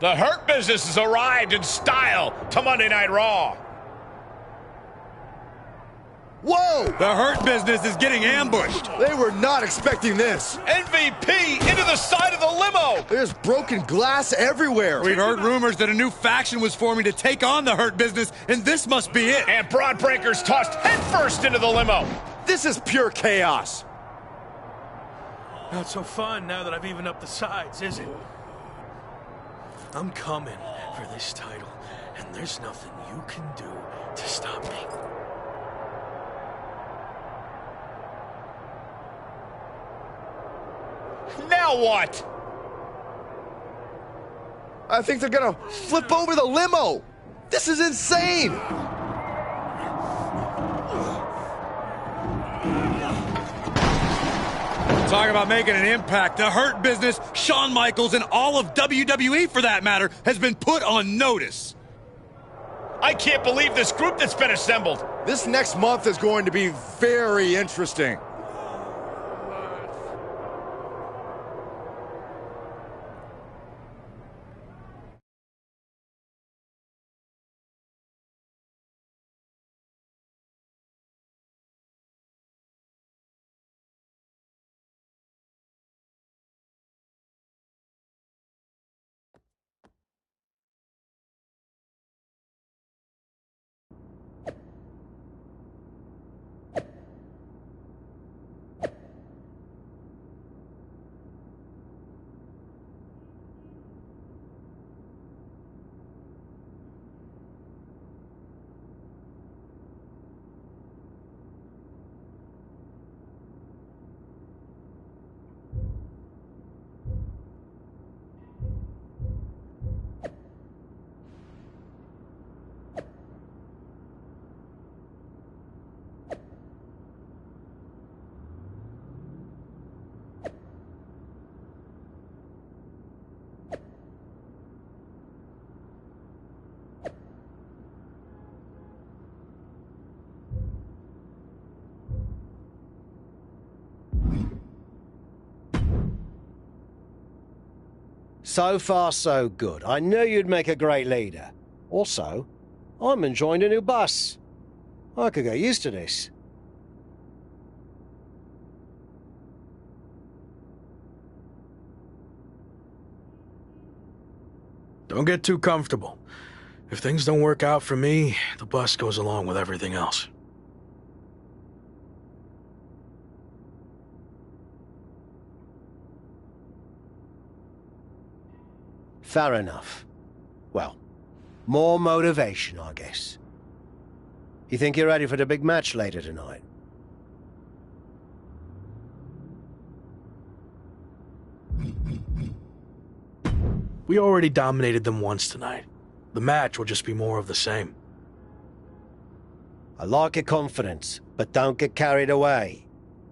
The Hurt Business has arrived in style to Monday Night Raw. Whoa! The Hurt Business is getting ambushed. They were not expecting this. MVP into the side of the limo. There's broken glass everywhere. We've heard rumors that a new faction was forming to take on the Hurt Business, and this must be it. And Braun Breaker's tossed headfirst into the limo. This is pure chaos. Not so fun now that I've evened up the sides, is it? I'm coming for this title, and there's nothing you can do to stop me. Now what? I think they're gonna flip over the limo. This is insane. Talk about making an impact. The Hurt Business, Shawn Michaels, and all of WWE, for that matter, has been put on notice. I can't believe this group that's been assembled. This next month is going to be very interesting. So far, so good. I knew you'd make a great leader. Also, I'm enjoying a new bus. I could get used to this. Don't get too comfortable. If things don't work out for me, the bus goes along with everything else. Fair enough. Well, more motivation, I guess. You think you're ready for the big match later tonight? We already dominated them once tonight. The match will just be more of the same. I like your confidence, but don't get carried away.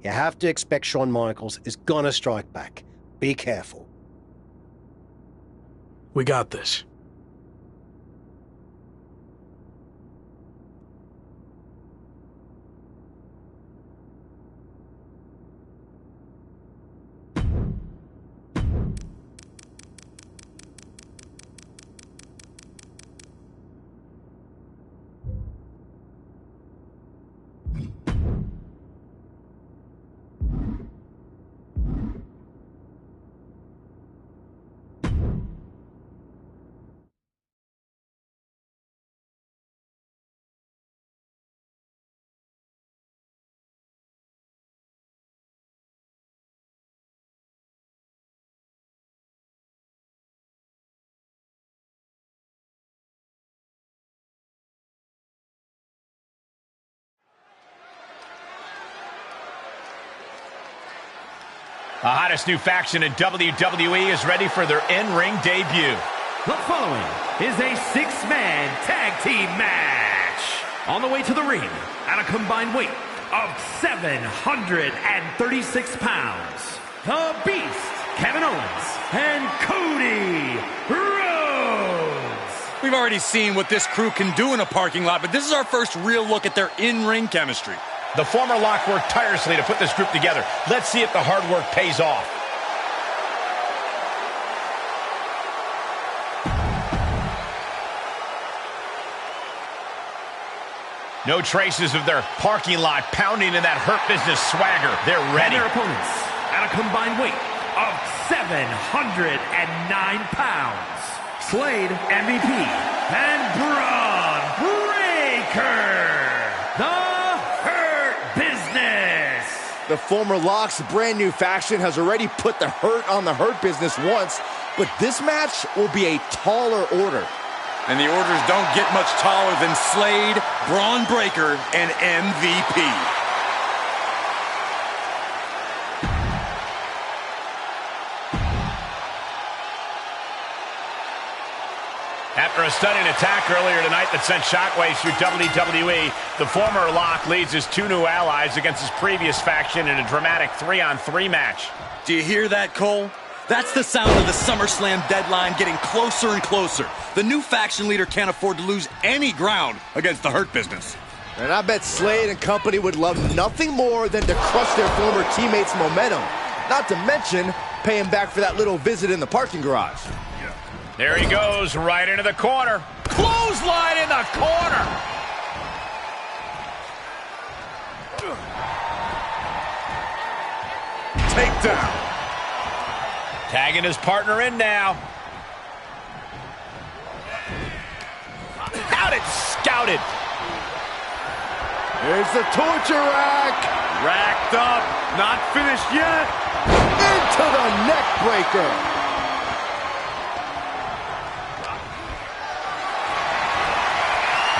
You have to expect Shawn Michaels is gonna strike back. Be careful. We got this. The hottest new faction in WWE is ready for their in-ring debut. The following is a six-man tag team match. On the way to the ring at a combined weight of 736 pounds, the Beast, Kevin Owens, and Cody Rhodes. We've already seen what this crew can do in a parking lot, but this is our first real look at their in-ring chemistry. The former Lock worked tirelessly to put this group together. Let's see if the hard work pays off. No traces of their parking lot pounding in that Hurt Business swagger. They're ready. And their opponents at a combined weight of 709 pounds. Slade MVP and Braun Breaker. The Hurt Business. The former Locks brand new faction has already put the Hurt on the Hurt Business once, but this match will be a taller order. And the orders don't get much taller than Slade, Braun Breaker, and MVP. After a stunning attack earlier tonight that sent shockwaves through WWE, the former Lock leads his two new allies against his previous faction in a dramatic 3-on-3 match. Do you hear that, Cole? That's the sound of the SummerSlam deadline getting closer and closer. The new faction leader can't afford to lose any ground against the Hurt Business. And I bet Slade and company would love nothing more than to crush their former teammates' momentum. Not to mention, pay him back for that little visit in the parking garage. There he goes, right into the corner. Clothesline in the corner. Takedown. Tagging his partner in now. Out it scouted. Here's the torture rack. Racked up. Not finished yet. Into the neck breaker.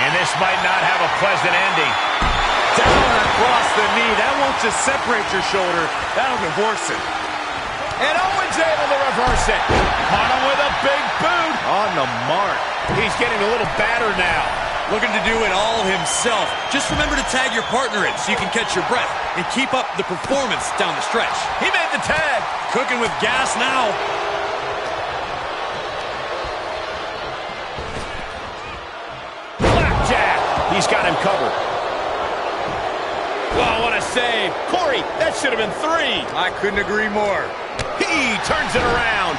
And this might not have a pleasant ending. Down across the knee. That won't just separate your shoulder. That'll divorce it. And Owens able to reverse it. Caught him with a big boot. On the mark. He's getting a little battered now. Looking to do it all himself. Just remember to tag your partner in so you can catch your breath and keep up the performance down the stretch. He made the tag. Cooking with gas now. Blackjack. He's got him covered. Oh, what a save. Corey, that should have been 3. I couldn't agree more. He turns it around.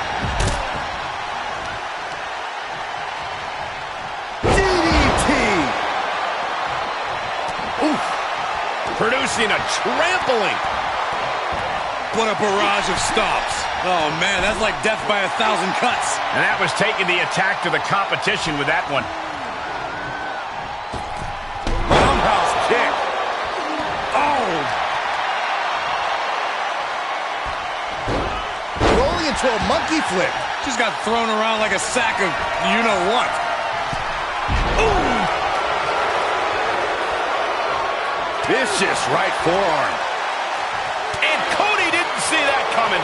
DDT. Oof. Producing a trampling. What a barrage of stops. Oh, man, that's like death by 1,000 cuts. And that was taking the attack to the competition with that one. Roundhouse kick. Oh. Rolling into a monkey flip. Just got thrown around like a sack of you-know-what. Ooh. Vicious right forearm. And Cody didn't see that coming.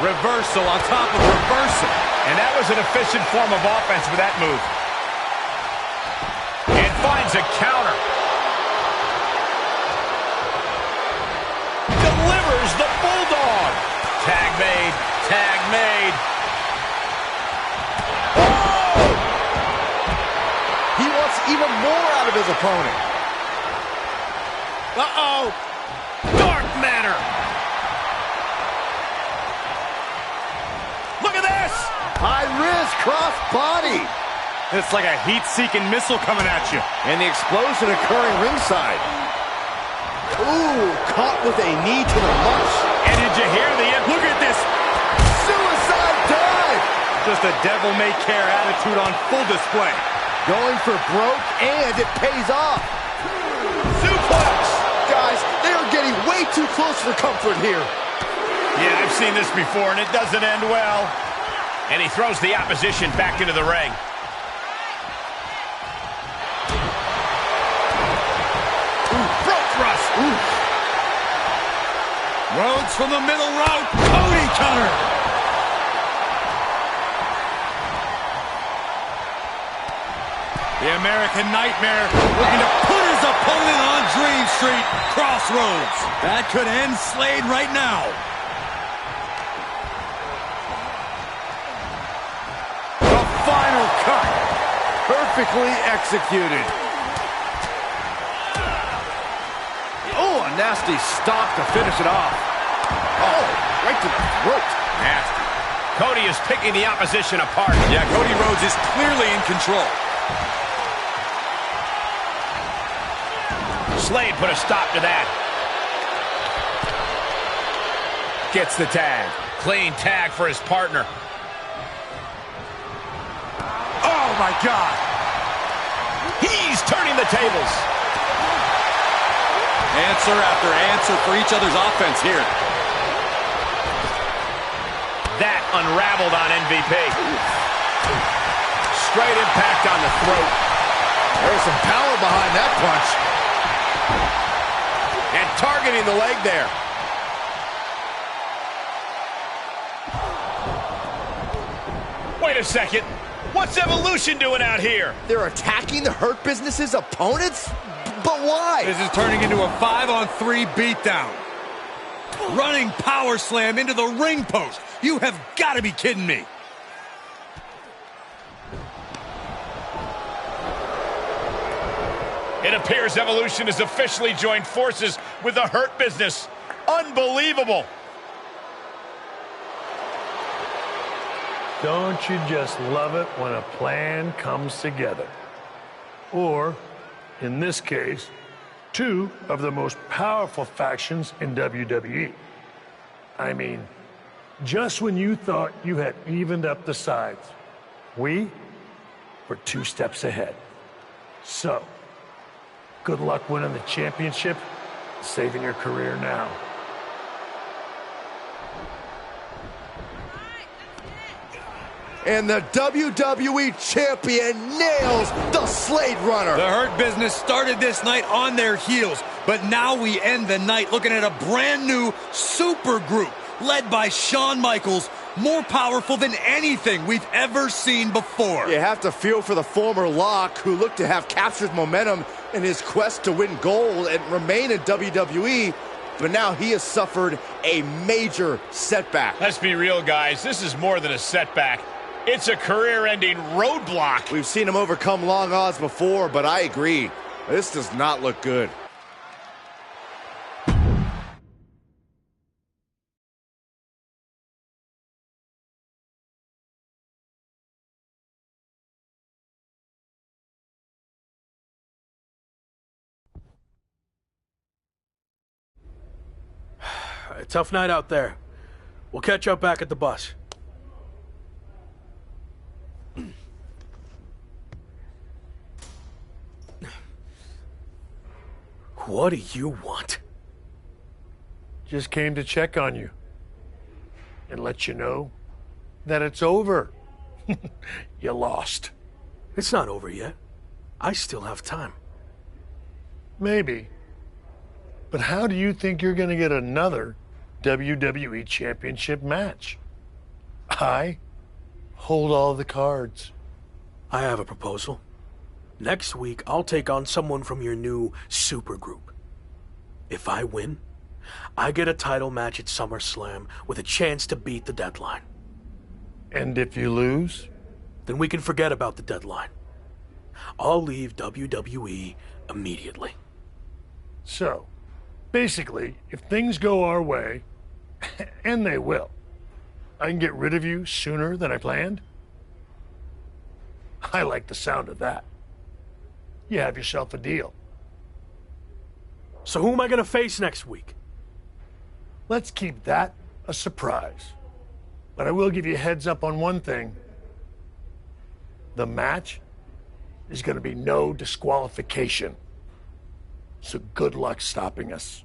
Reversal on top of reversal. And that was an efficient form of offense with that move. And finds a counter. Delivers the Bulldog. Tag made. Tag made. Oh! He wants even more out of his opponent. Uh-oh. Dark Matter. Look at this. High risk cross body. It's like a heat-seeking missile coming at you. And the explosion occurring ringside. Ooh, caught with a knee to the mush. And did you hear the... Look at this. Suicide dive. Just a devil-may-care attitude on full display. Going for broke, and it pays off. Suplex. Guys, they are getting way too close for comfort here. Yeah, I've seen this before, and it doesn't end well. And he throws the opposition back into the ring. Ooh, broke thrust. Ooh. Rhodes from the middle rope. Cody counter. The American Nightmare looking to put his opponent on Dream Street. Crossroads. That could end Slade right now. The final cut. Perfectly executed. Oh, a nasty stop to finish it off. Oh, right to the throat. Nasty. Cody is picking the opposition apart. Yeah, Cody Rhodes is clearly in control. Slade put a stop to that. Gets the tag. Clean tag for his partner. Oh, my God. He's turning the tables. Answer after answer for each other's offense here. That unraveled on MVP. Straight impact on the throat. There's some power behind that punch. And targeting the leg there. Wait a second. What's Evolution doing out here? They're attacking the Hurt Business's opponents? But why? This is turning into a 5-on-3 beatdown. Running power slam into the ring post. You have got to be kidding me. It appears Evolution has officially joined forces with the Hurt Business. Unbelievable. Don't you just love it when a plan comes together? Or, in this case, two of the most powerful factions in WWE. I mean, just when you thought you had evened up the sides, we were 2 steps ahead. So, good luck winning the championship, saving your career now. And the WWE Champion nails the Slade Runner. The Hurt Business started this night on their heels, but now we end the night looking at a brand new super group led by Shawn Michaels, more powerful than anything we've ever seen before. You have to feel for the former Lock, who looked to have captured momentum in his quest to win gold and remain in WWE, but now he has suffered a major setback. Let's be real, guys. This is more than a setback. It's a career-ending roadblock. We've seen him overcome long odds before, but I agree. This does not look good. A tough night out there. We'll catch up back at the bus. What do you want? Just came to check on you and let you know that it's over. You lost. It's not over yet. I still have time. Maybe. But how do you think you're going to get another WWE Championship match? I hold all the cards. I have a proposal. Next week, I'll take on someone from your new supergroup. If I win, I get a title match at SummerSlam with a chance to beat the deadline. And if you lose? Then we can forget about the deadline. I'll leave WWE immediately. So, basically, if things go our way, and they will, I can get rid of you sooner than I planned? I like the sound of that. You have yourself a deal. So who am I going to face next week? Let's keep that a surprise. But I will give you a heads up on one thing. The match is going to be no disqualification. So good luck stopping us.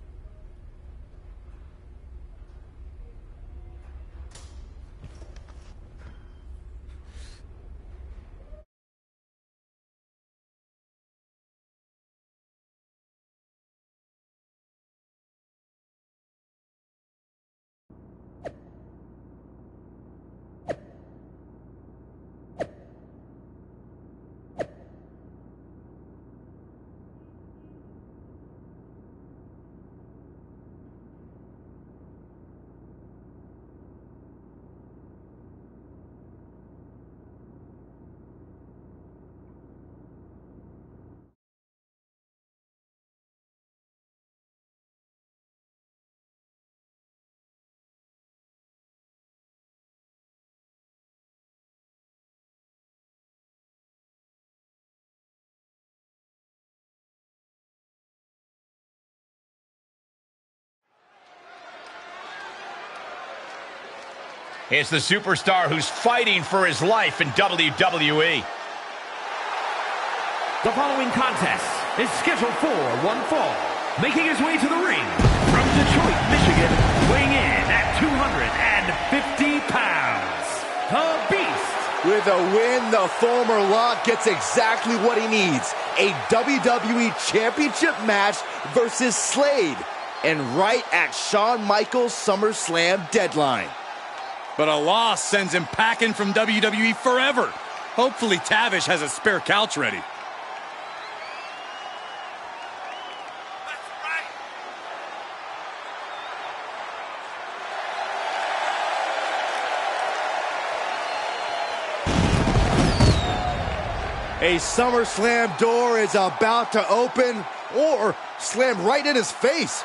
It's the superstar who's fighting for his life in WWE. The following contest is scheduled for one fall. Making his way to the ring from Detroit, Michigan, weighing in at 250 pounds, the Beast. With a win, the former Lock gets exactly what he needs. A WWE Championship match versus Slade. And right at Shawn Michaels' SummerSlam deadline. But a loss sends him packing from WWE forever. Hopefully Tavish has a spare couch ready. A SummerSlam door is about to open or slam right in his face.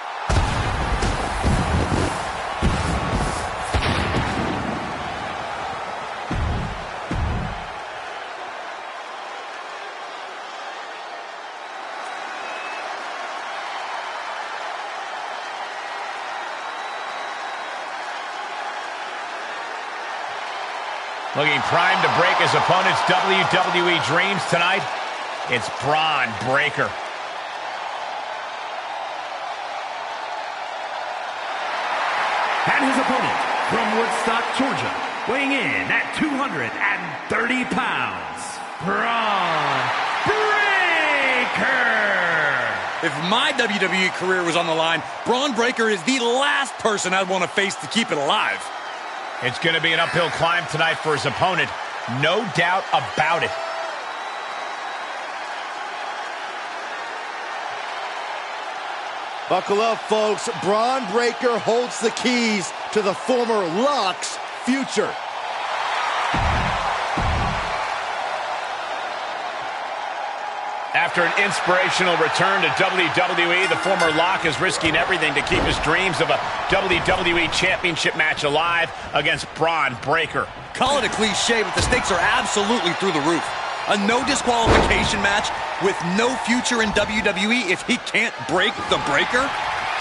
Looking primed to break his opponent's WWE dreams tonight, it's Bron Breakker. And his opponent from Woodstock, Georgia, weighing in at 230 pounds, Bron Breakker. If my WWE career was on the line, Bron Breakker is the last person I'd want to face to keep it alive. It's going to be an uphill climb tonight for his opponent, no doubt about it. Buckle up, folks. Bron Breakker holds the keys to the former Lock's future. After an inspirational return to WWE, the former Lock is risking everything to keep his dreams of a WWE Championship match alive against Bron Breakker. Call it a cliche, but the stakes are absolutely through the roof. A no disqualification match with no future in WWE if he can't break the Breakker?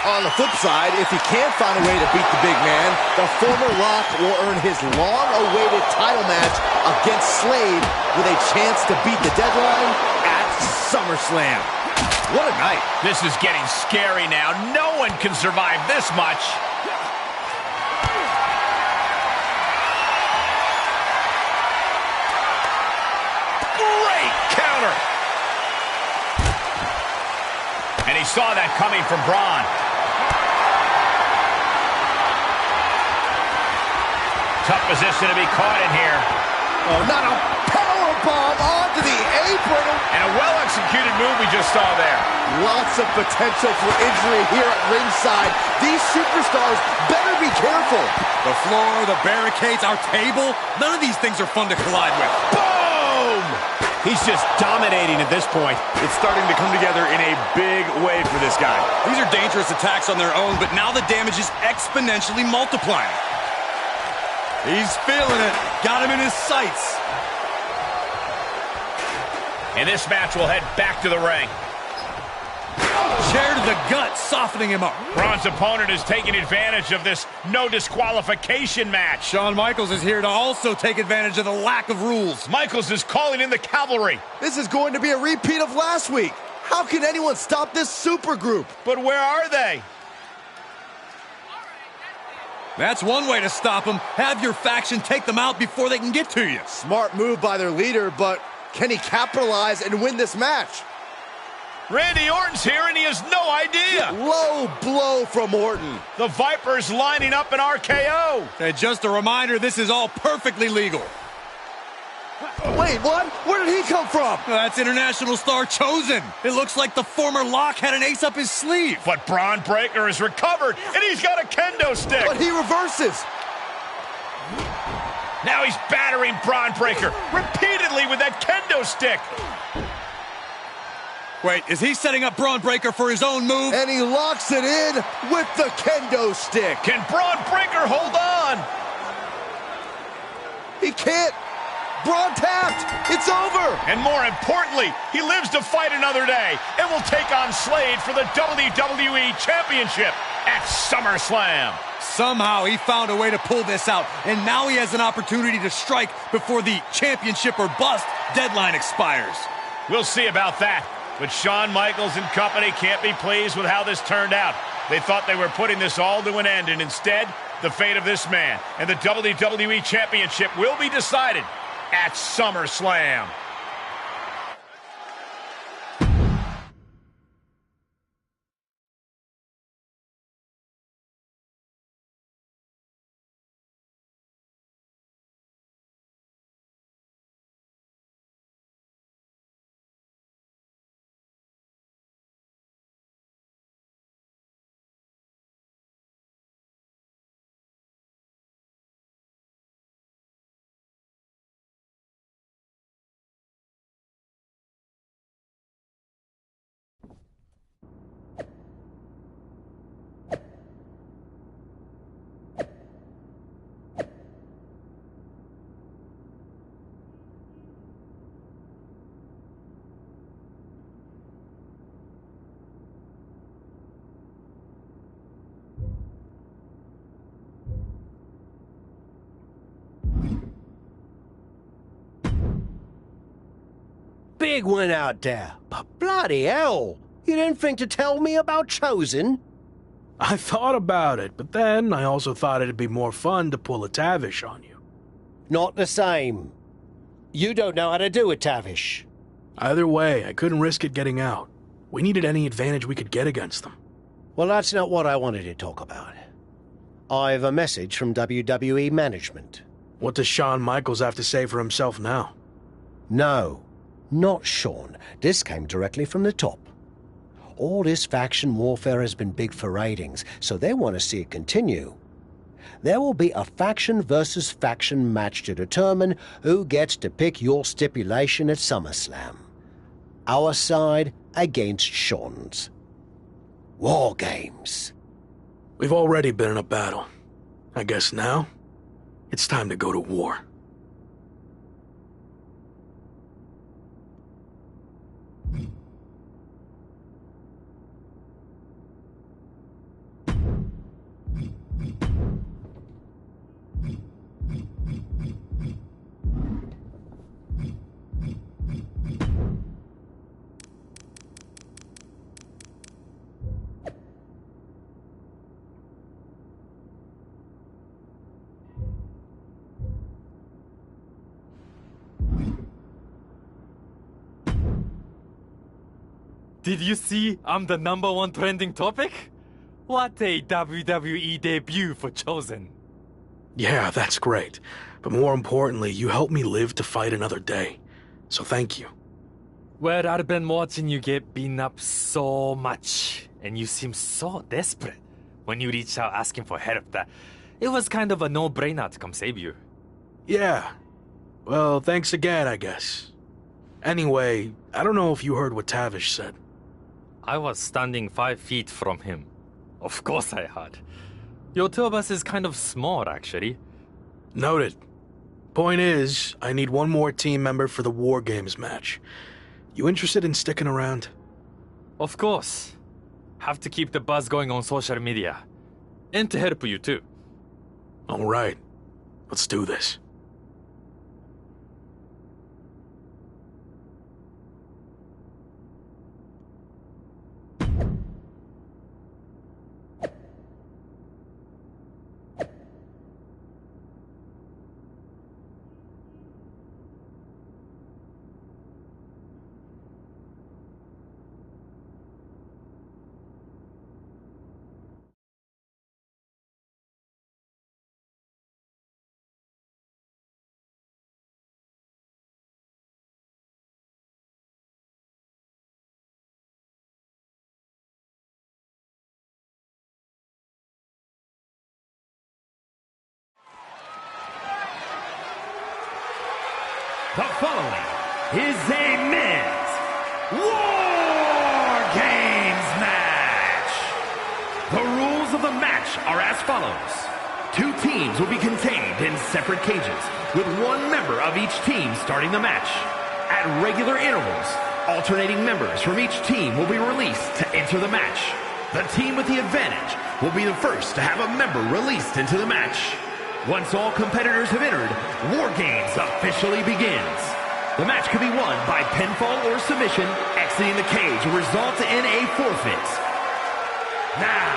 On the flip side, if he can't find a way to beat the big man, the former Lock will earn his long-awaited title match against Slade with a chance to beat the deadline at SummerSlam. What a night. This is getting scary now. No one can survive this much. Great counter. And he saw that coming from Bron. Tough position to be caught in here. Oh, not a powerbomb onto the apron. And a well-executed move we just saw there. Lots of potential for injury here at ringside. These superstars better be careful. The floor, the barricades, our table, none of these things are fun to collide with. Boom! He's just dominating at this point. It's starting to come together in a big way for this guy. These are dangerous attacks on their own, but now the damage is exponentially multiplying. He's feeling it. Got him in his sights. And this match will head back to the ring. Chair to the gut, softening him up. Bron's opponent is taking advantage of this no disqualification match. Shawn Michaels is here to also take advantage of the lack of rules. Michaels is calling in the cavalry. This is going to be a repeat of last week. How can anyone stop this super group? But where are they? That's one way to stop them. Have your faction take them out before they can get to you. Smart move by their leader, but can he capitalize and win this match? Randy Orton's here and he has no idea. Low blow from Orton. The Viper's lining up an RKO. And just a reminder, this is all perfectly legal. Wait, what? Where did he come from? That's international star Chosen. It looks like the former Lock had an ace up his sleeve. But Bron Breakker has recovered and he's got a kendo stick. But he reverses. Now he's battering Bron Breakker repeatedly with that kendo stick. Wait, is he setting up Bron Breakker for his own move? And he locks it in with the kendo stick. Can Bron Breakker hold on? He can't. Bron tapped. It's over. And more importantly, he lives to fight another day and will take on Slade for the WWE Championship. at SummerSlam. Somehow he found a way to pull this out, and now he has an opportunity to strike before the championship or bust deadline expires. We'll see about that, but Shawn Michaels and company can't be pleased with how this turned out. They thought they were putting this all to an end, and instead, the fate of this man and the WWE Championship will be decided at SummerSlam. Big win out there, but bloody hell, you didn't think to tell me about Chosen? I thought about it, but then I also thought it'd be more fun to pull a Tavish on you. Not the same. You don't know how to do it, Tavish. Either way, I couldn't risk it getting out. We needed any advantage we could get against them. Well, that's not what I wanted to talk about. I have a message from WWE management. What does Shawn Michaels have to say for himself now? No, not Shawn. This came directly from the top. All this faction warfare has been big for ratings, so they want to see it continue. There will be a faction versus faction match to determine who gets to pick your stipulation at SummerSlam. Our side against Shawn's. War games. We've already been in a battle. I guess now, it's time to go to war. Did you see I'm the #1 trending topic? What a WWE debut for Chosen. Yeah, that's great. But more importantly, you helped me live to fight another day. So thank you. Well, I've been watching you get beaten up so much, and you seem so desperate when you reached out asking for help that it was kind of a no-brainer to come save you. Yeah. Well, thanks again, I guess. Anyway, I don't know if you heard what Tavish said. I was standing 5 feet from him. Of course I had. Your two of us is kind of small, actually. Noted. Point is, I need one more team member for the War Games match. You interested in sticking around? Of course. Have to keep the buzz going on social media. And to help you too. All right. Let's do this. The following is a men's War Games match. The rules of the match are as follows. 2 teams will be contained in separate cages, with 1 member of each team starting the match. At regular intervals, alternating members from each team will be released to enter the match. The team with the advantage will be the first to have a member released into the match. Once all competitors have entered, War Games officially begins. The match can be won by pinfall or submission. Exiting the cage will result in a forfeit. Now,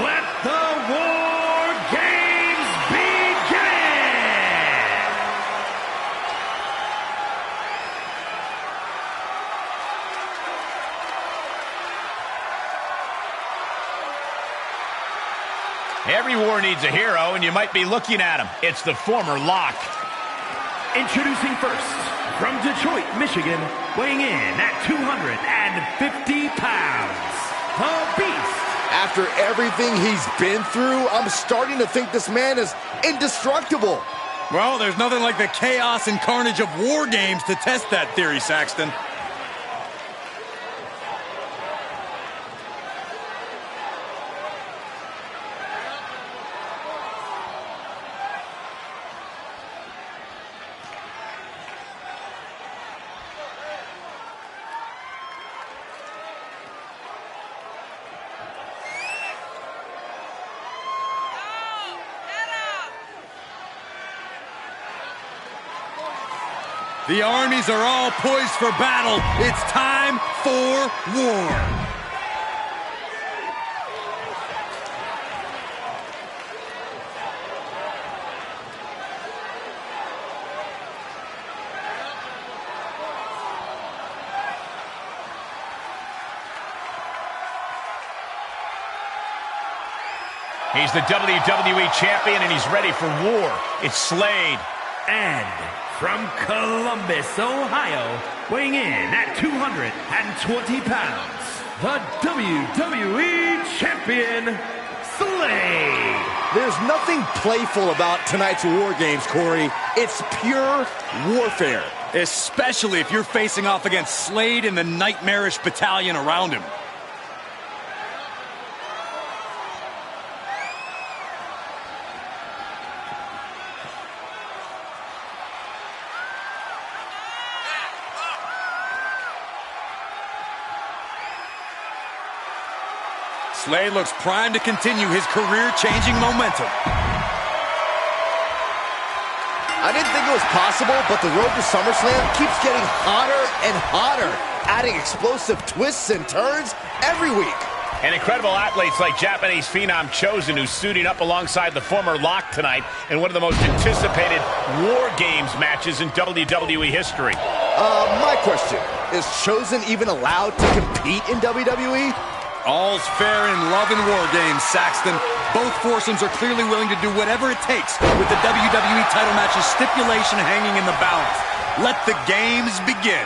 let the War Games begin! Every war needs a hero, and you might be looking at him. It's the former Lock. Introducing first, from Detroit, Michigan, weighing in at 250 pounds, the Beast. After everything he's been through, I'm starting to think this man is indestructible. Well, there's nothing like the chaos and carnage of War Games to test that theory, Saxton. The armies are all poised for battle. It's time for war. He's the WWE champion, and he's ready for war. It's Slade. And from Columbus, Ohio, weighing in at 220 pounds, the WWE Champion, Slade. There's nothing playful about tonight's War Games, Corey. It's pure warfare. Especially if you're facing off against Slade and the nightmarish battalion around him. Slade looks primed to continue his career-changing momentum. I didn't think it was possible, but the road to SummerSlam keeps getting hotter and hotter, adding explosive twists and turns every week. And incredible athletes like Japanese phenom Chosen, who's suiting up alongside the former Lock tonight in one of the most anticipated War Games matches in WWE history. My question, is Chosen even allowed to compete in WWE? All's fair in love and War Games, Saxton. Both foursomes are clearly willing to do whatever it takes with the WWE title match's stipulation hanging in the balance. Let the games begin.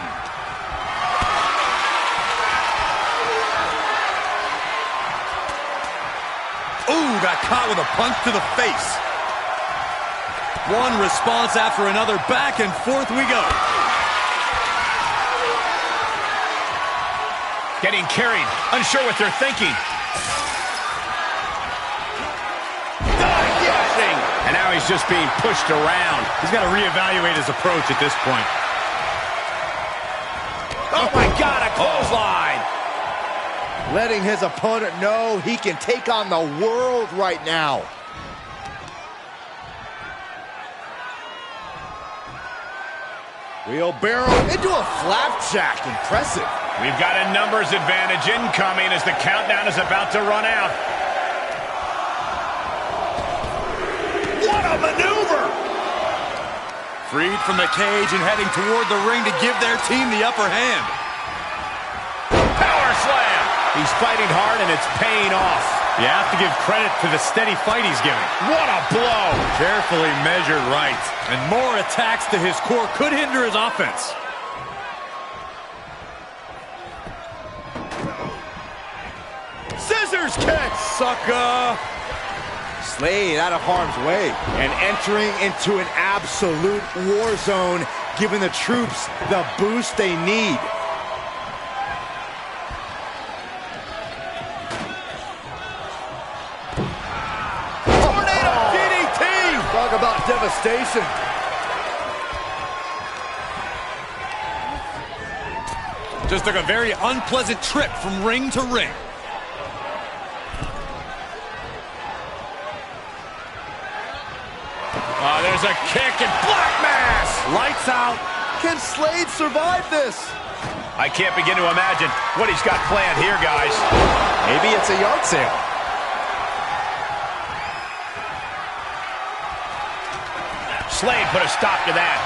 Ooh, got caught with a punch to the face. One response after another, back and forth we go. Getting carried, unsure what they're thinking. Guessing. And now he's just being pushed around. He's got to reevaluate his approach at this point. Oh my God, a clothesline. Letting his opponent know he can take on the world right now. Wheelbarrow into a flapjack. Impressive. We've got a numbers advantage incoming as the countdown is about to run out. What a maneuver! Freed from the cage and heading toward the ring to give their team the upper hand. Power slam! He's fighting hard and it's paying off. You have to give credit to the steady fight he's giving. What a blow! Carefully measured right. And more attacks to his core could hinder his offense. Scissors kick! Sucker! Slade out of harm's way and entering into an absolute war zone, giving the troops the boost they need. Tornado DDT! Talk about devastation. Just took a very unpleasant trip from ring to ring. There's a kick and black mass. Lights out. Can Slade survive this? I can't begin to imagine what he's got planned here, guys. Maybe it's a yard sale. Slade put a stop to that.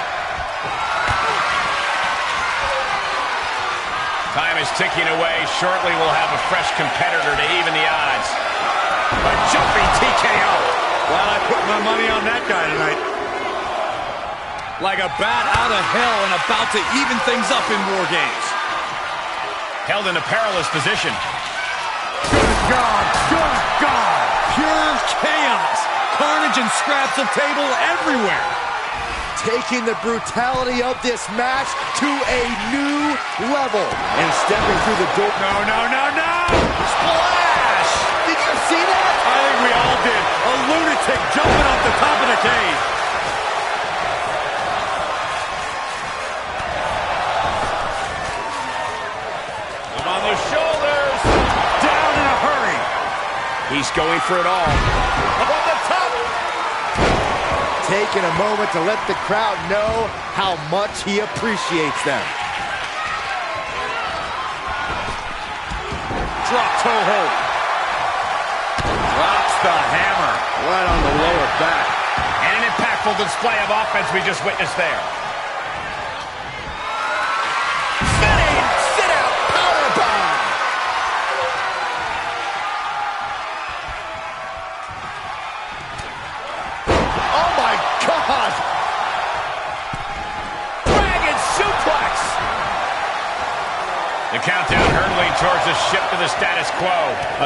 Time is ticking away. Shortly we'll have a fresh competitor to even the odds. A jumping TKO. Well, I put my money on that guy tonight. Like a bat out of hell and about to even things up in War Games. Held in a perilous position. Good God, good God. Pure chaos. Carnage and scraps of table everywhere. Taking the brutality of this match to a new level. And stepping through the door. No. Splash! Did you see that? I think we all did. A lunatic jumping off the top of the cage. On the shoulders. Down in a hurry. He's going for it all. Up on the top. Taking a moment to let the crowd know how much he appreciates them. Drop toe hold. Drops the hammer. Right on the lower back. And an impactful display of offense we just witnessed there. Sit-out powerbomb. Oh my God! Dragon suplex. The countdown hurtling towards the ship to the status quo.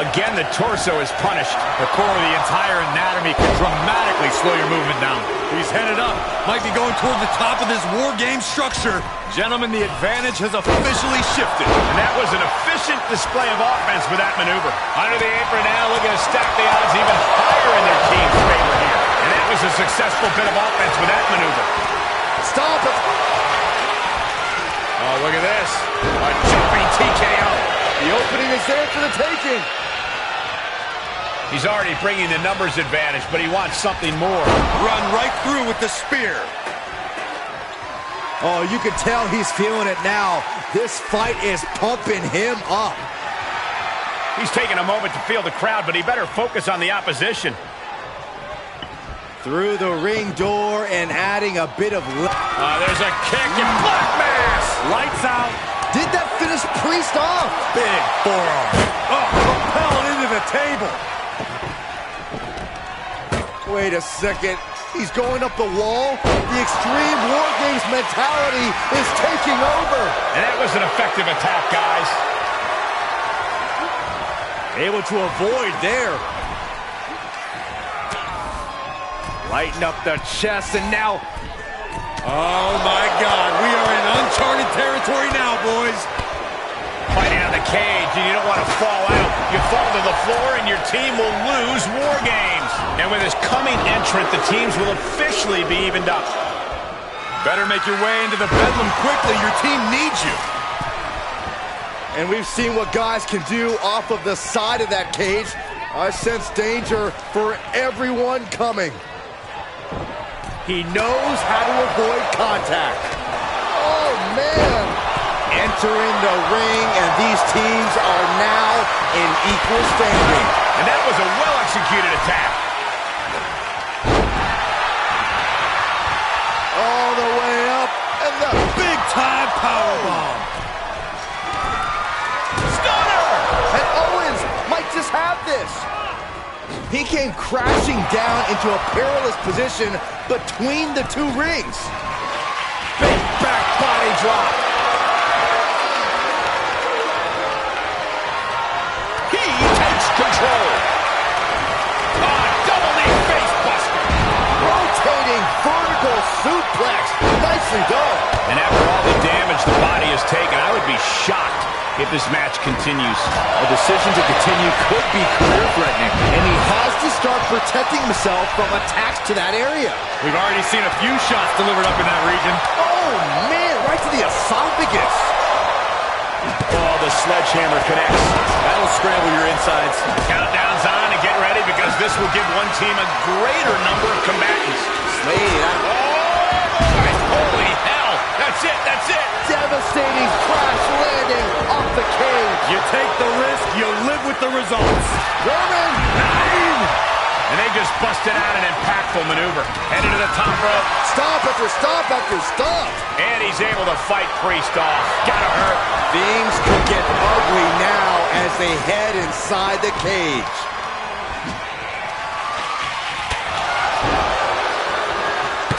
Again, the torso is punished. The core of the entire anatomy can dramatically slow your movement down. He's headed up. Might be going toward the top of this War Game structure. Gentlemen, the advantage has officially shifted. And that was an efficient display of offense with that maneuver. Under the apron now, looking to stack the odds even higher in their team's favor here. And that was a successful bit of offense with that maneuver. Stop it! Oh, look at this. A jumping TKO. The opening is there for the taking. He's already bringing the numbers advantage, but he wants something more. Run right through with the spear. Oh, you can tell he's feeling it now. This fight is pumping him up. He's taking a moment to feel the crowd, but he better focus on the opposition. Through the ring door and adding a bit of... There's a kick and black mass. Lights out. Did that finish Priest off? Big forearm. Oh, propelled into the table. Wait a second. He's going up the wall. The Extreme War Games mentality is taking over. And that was an effective attack, guys. Able to avoid there. Lighten up the chest, and now... Oh, my God. We are in uncharted territory now, boys. Fighting out of the cage, and you don't want to fall out. You fall to the floor, and your team will lose War Games. And with his coming entrant, the teams will officially be evened up. Better make your way into the bedlam quickly. Your team needs you. And we've seen what guys can do off of the side of that cage. I sense danger for everyone coming. He knows how to avoid contact. Oh, man. Entering the ring, and these teams are now in equal standing. And that was a well-executed attack. All the way up, and the Big-time powerbomb. stunner! And Owens might just have this. He came crashing down into a perilous position between the two rings. Big back body drop. He takes control. Double knee face buster. Rotating vertical suplex. Nicely done. And after all the damage the body has taken, I would be shocked if this match continues. A decision to continue could be career-threatening, and he has to start protecting himself from attacks to that area. We've already seen a few shots delivered up in that region. Oh, man, right to the esophagus. Oh, the sledgehammer connects. That'll scramble your insides. Countdown's on and get ready because this will give one team a greater number of combatants. Slade devastating crash landing off the cage. You take the risk, you live with the results. Roman! 9! And they just busted out an impactful maneuver. Headed to the top rope. Stomp after stomp after stomp. And he's able to fight Priest off. Gotta hurt. Things could get ugly now as they head inside the cage.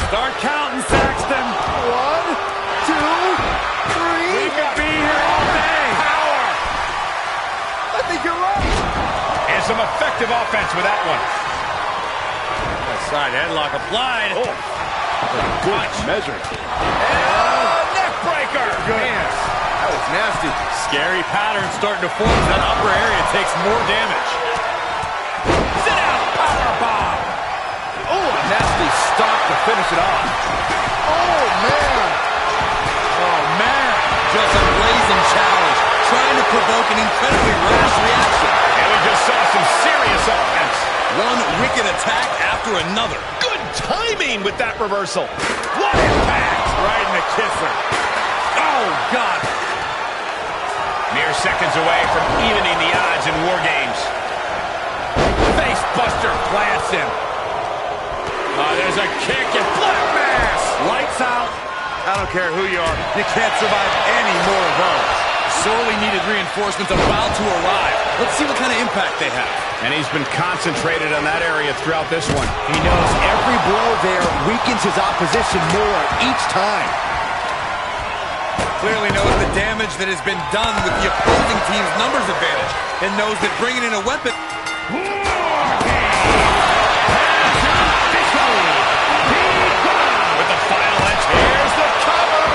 Start counting, Saxton. 1, 2, 3. We could be here all day. Power. I think you're right. And some effective offense with that one. Side headlock applied. Oh. Good measure. And neck breaker. Goodness. That was nasty. Scary pattern starting to form. That upper area takes more damage. Sit down. Power bomb. Oh, a nasty stop to finish it off. Oh, man. Oh, man. Just a blazing challenge. Trying to provoke an incredibly rash reaction. And we just saw some serious offense. One wicked attack after another. Good timing with that reversal. What impact! Right in the kisser. Oh, God. Mere seconds away from evening the odds in War Games. Face buster plants him. There's a kick and black mass. Lights out. I don't care who you are. You can't survive any more of those. Sorely needed reinforcements about to arrive. Let's see what kind of impact they have. And he's been concentrated on that area throughout this one. He knows every blow there weakens his opposition more each time. Clearly knows the damage that has been done with the opposing team's numbers advantage, and knows that bringing in a weapon... With the final entry. Here's the cover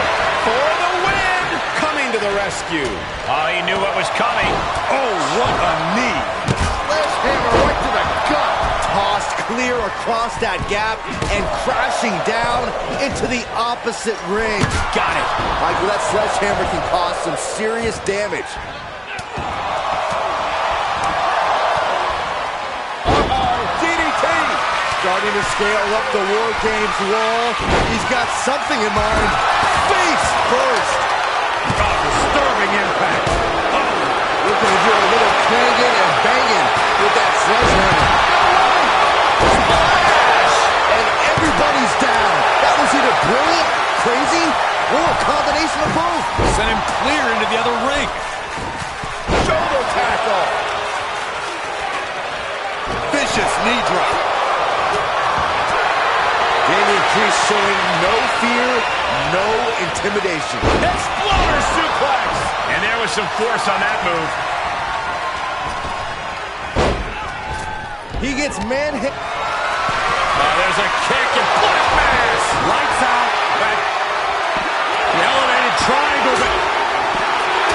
for the win. Coming to the rescue. Oh, he knew what was coming. Oh, what a knee. Sledgehammer right to the gut. Tossed clear across that gap and crashing down into the opposite ring. Got it. Michael, that sledgehammer can cause some serious damage. DDT! Starting to scale up the War Games wall. He's got something in mind. Face first. Oh, disturbing impact. Looking to do a little clanging and banging with that sledgehammer. Splash! And everybody's down. That was either brilliant, crazy, or a combination of both. Sent him clear into the other ring. Shoulder tackle. Vicious knee drop. Damian Priest showing no fear, no intimidation. Exploder suplex. And there was some force on that move. He gets man-hit. There's a kick and black mass. Lights out. The elevated triangle.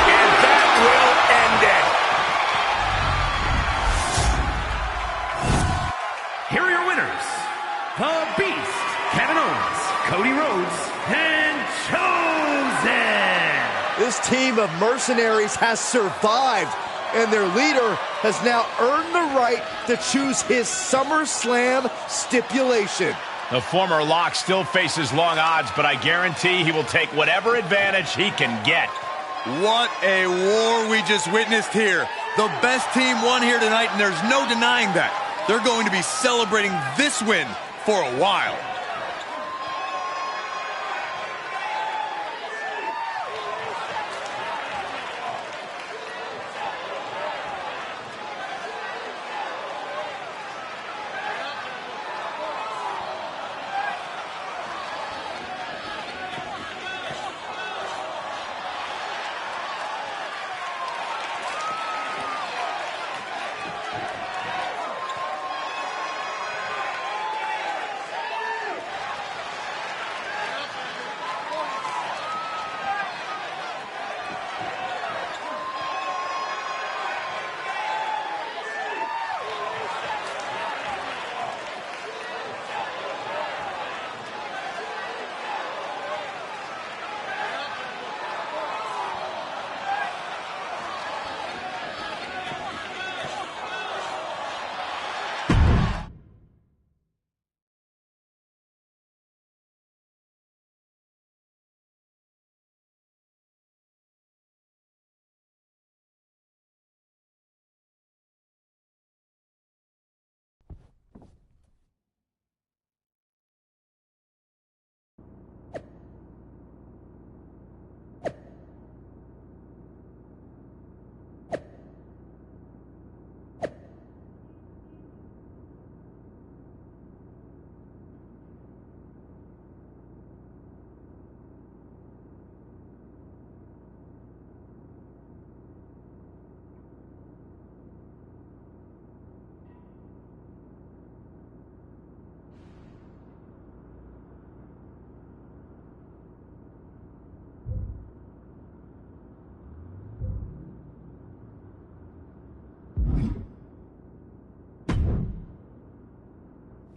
And that will end it. Here are your winners. The Beast, Kevin Owens, Cody Rhodes, and Chosen. This team of mercenaries has survived, and their leader has now earned the right to choose his SummerSlam stipulation. The former Lock still faces long odds, but I guarantee he will take whatever advantage he can get. What a war we just witnessed here. The best team won here tonight, and there's no denying that. They're going to be celebrating this win for a while.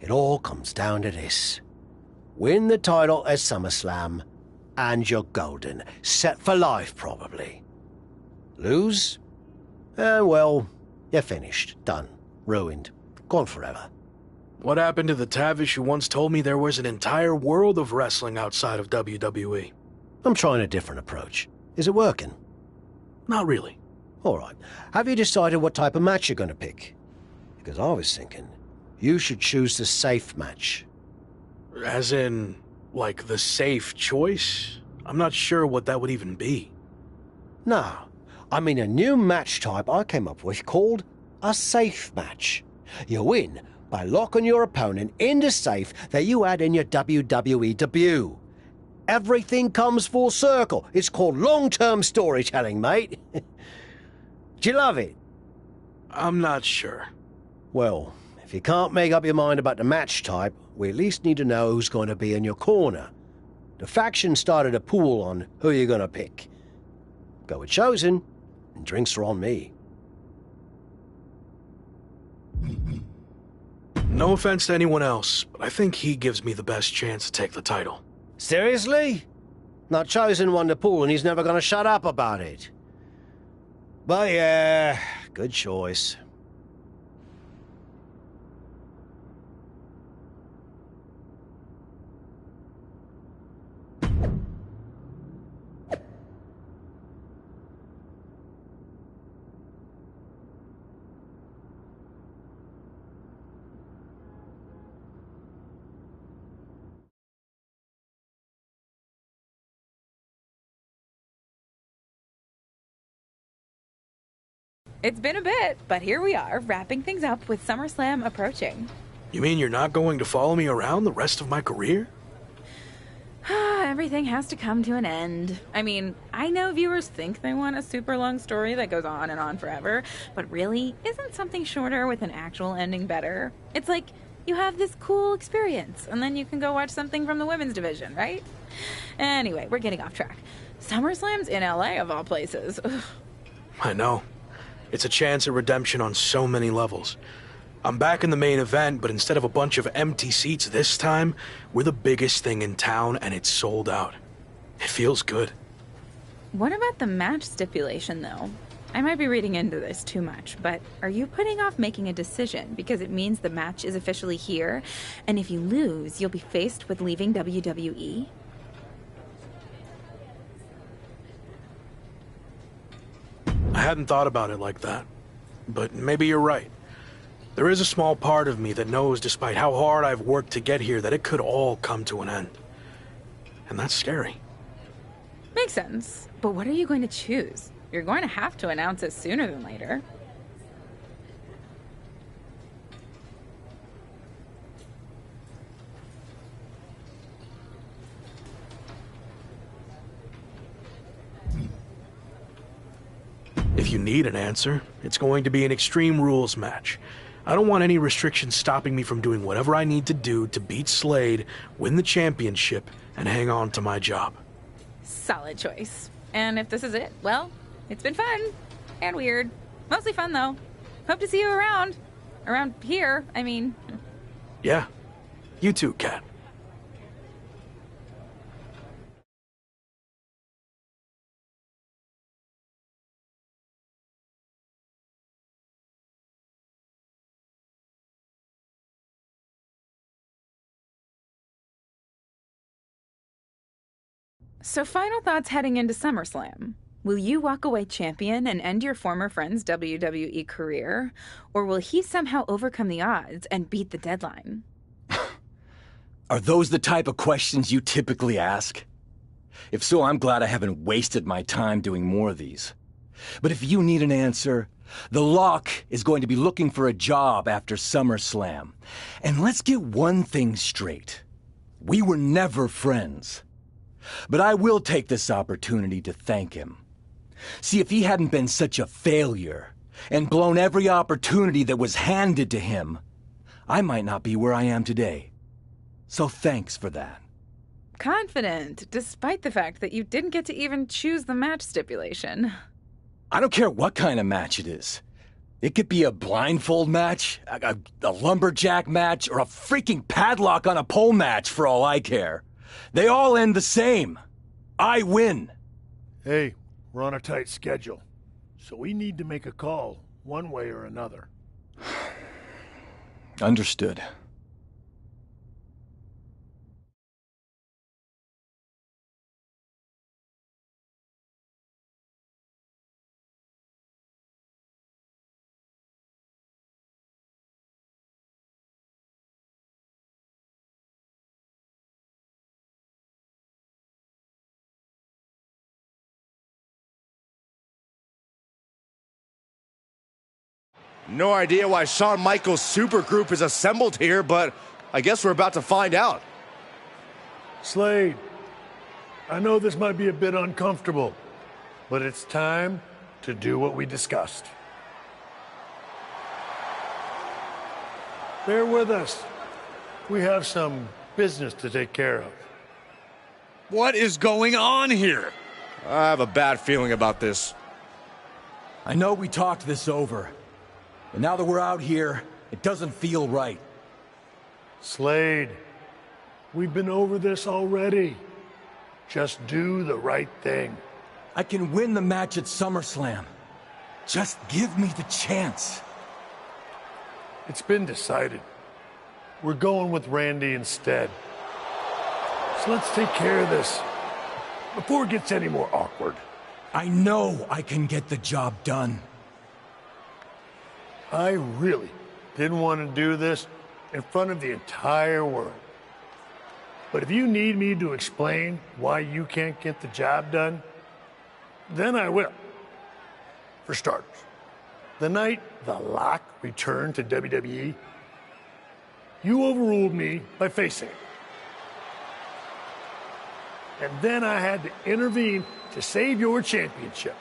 It all comes down to this. Win the title at SummerSlam, and you're golden. Set for life, probably. Lose? Well, you're finished. Done. Ruined. Gone forever. What happened to the Tavish who once told me there was an entire world of wrestling outside of WWE? I'm trying a different approach. Is it working? Not really. All right. Have you decided what type of match you're going to pick? Because I was thinking you should choose the safe match. As in, like, the safe choice? I'm not sure what that would even be. No. I mean a new match type I came up with called a safe match. You win by locking your opponent in the safe that you had in your WWE debut. Everything comes full circle. It's called long-term storytelling, mate. Do you love it? I'm not sure. Well, if you can't make up your mind about the match type, we at least need to know who's going to be in your corner. The faction started a pool on who you're going to pick. Go with Chosen, and drinks are on me. No offense to anyone else, but I think he gives me the best chance to take the title. Seriously? Not Chosen won the pool and he's never going to shut up about it. But yeah, good choice. It's been a bit, but here we are, wrapping things up with SummerSlam approaching. You mean you're not going to follow me around the rest of my career? Everything has to come to an end. I mean, I know viewers think they want a super long story that goes on and on forever, but really, isn't something shorter with an actual ending better? It's like you have this cool experience, and then you can go watch something from the women's division, right? Anyway, we're getting off track. SummerSlam's in LA, of all places. Ugh. I know. It's a chance at redemption on so many levels. I'm back in the main event, but instead of a bunch of empty seats this time, we're the biggest thing in town and it's sold out. It feels good. What about the match stipulation, though? I might be reading into this too much, but are you putting off making a decision because it means the match is officially here, and if you lose, you'll be faced with leaving WWE? I hadn't thought about it like that, but maybe you're right. There is a small part of me that knows, despite how hard I've worked to get here, that it could all come to an end. And that's scary. Makes sense. But what are you going to choose? You're going to have to announce it sooner than later. If you need an answer, it's going to be an Extreme Rules match. I don't want any restrictions stopping me from doing whatever I need to do to beat Slade, win the championship, and hang on to my job. Solid choice. And if this is it, well, it's been fun. And weird. Mostly fun, though. Hope to see you around. Around here, I mean. Yeah. You too, Kat. So final thoughts heading into SummerSlam. Will you walk away champion and end your former friend's WWE career? Or will he somehow overcome the odds and beat the deadline? Are those the type of questions you typically ask? If so, I'm glad I haven't wasted my time doing more of these. But if you need an answer, the Lock is going to be looking for a job after SummerSlam. And let's get one thing straight. We were never friends. But I will take this opportunity to thank him. See, if he hadn't been such a failure and blown every opportunity that was handed to him, I might not be where I am today. So thanks for that. Confident, despite the fact that you didn't get to even choose the match stipulation. I don't care what kind of match it is. It could be a blindfold match, a lumberjack match, or a freaking padlock on a pole match for all I care. They all end the same. I win. Hey, we're on a tight schedule, so we need to make a call one way or another. Understood. No idea why Shawn Michaels' supergroup is assembled here, but I guess we're about to find out. Slade, I know this might be a bit uncomfortable, but it's time to do what we discussed. Bear with us. We have some business to take care of. What is going on here? I have a bad feeling about this. I know we talked this over, but now that we're out here, it doesn't feel right. Slade, we've been over this already. Just do the right thing. I can win the match at SummerSlam. Just give me the chance. It's been decided. We're going with Randy instead. So let's take care of this before it gets any more awkward. I know I can get the job done. I really didn't want to do this in front of the entire world. But if you need me to explain why you can't get the job done, then I will. For starters, the night The Lock returned to WWE, you overruled me by facing it. And then I had to intervene to save your championship.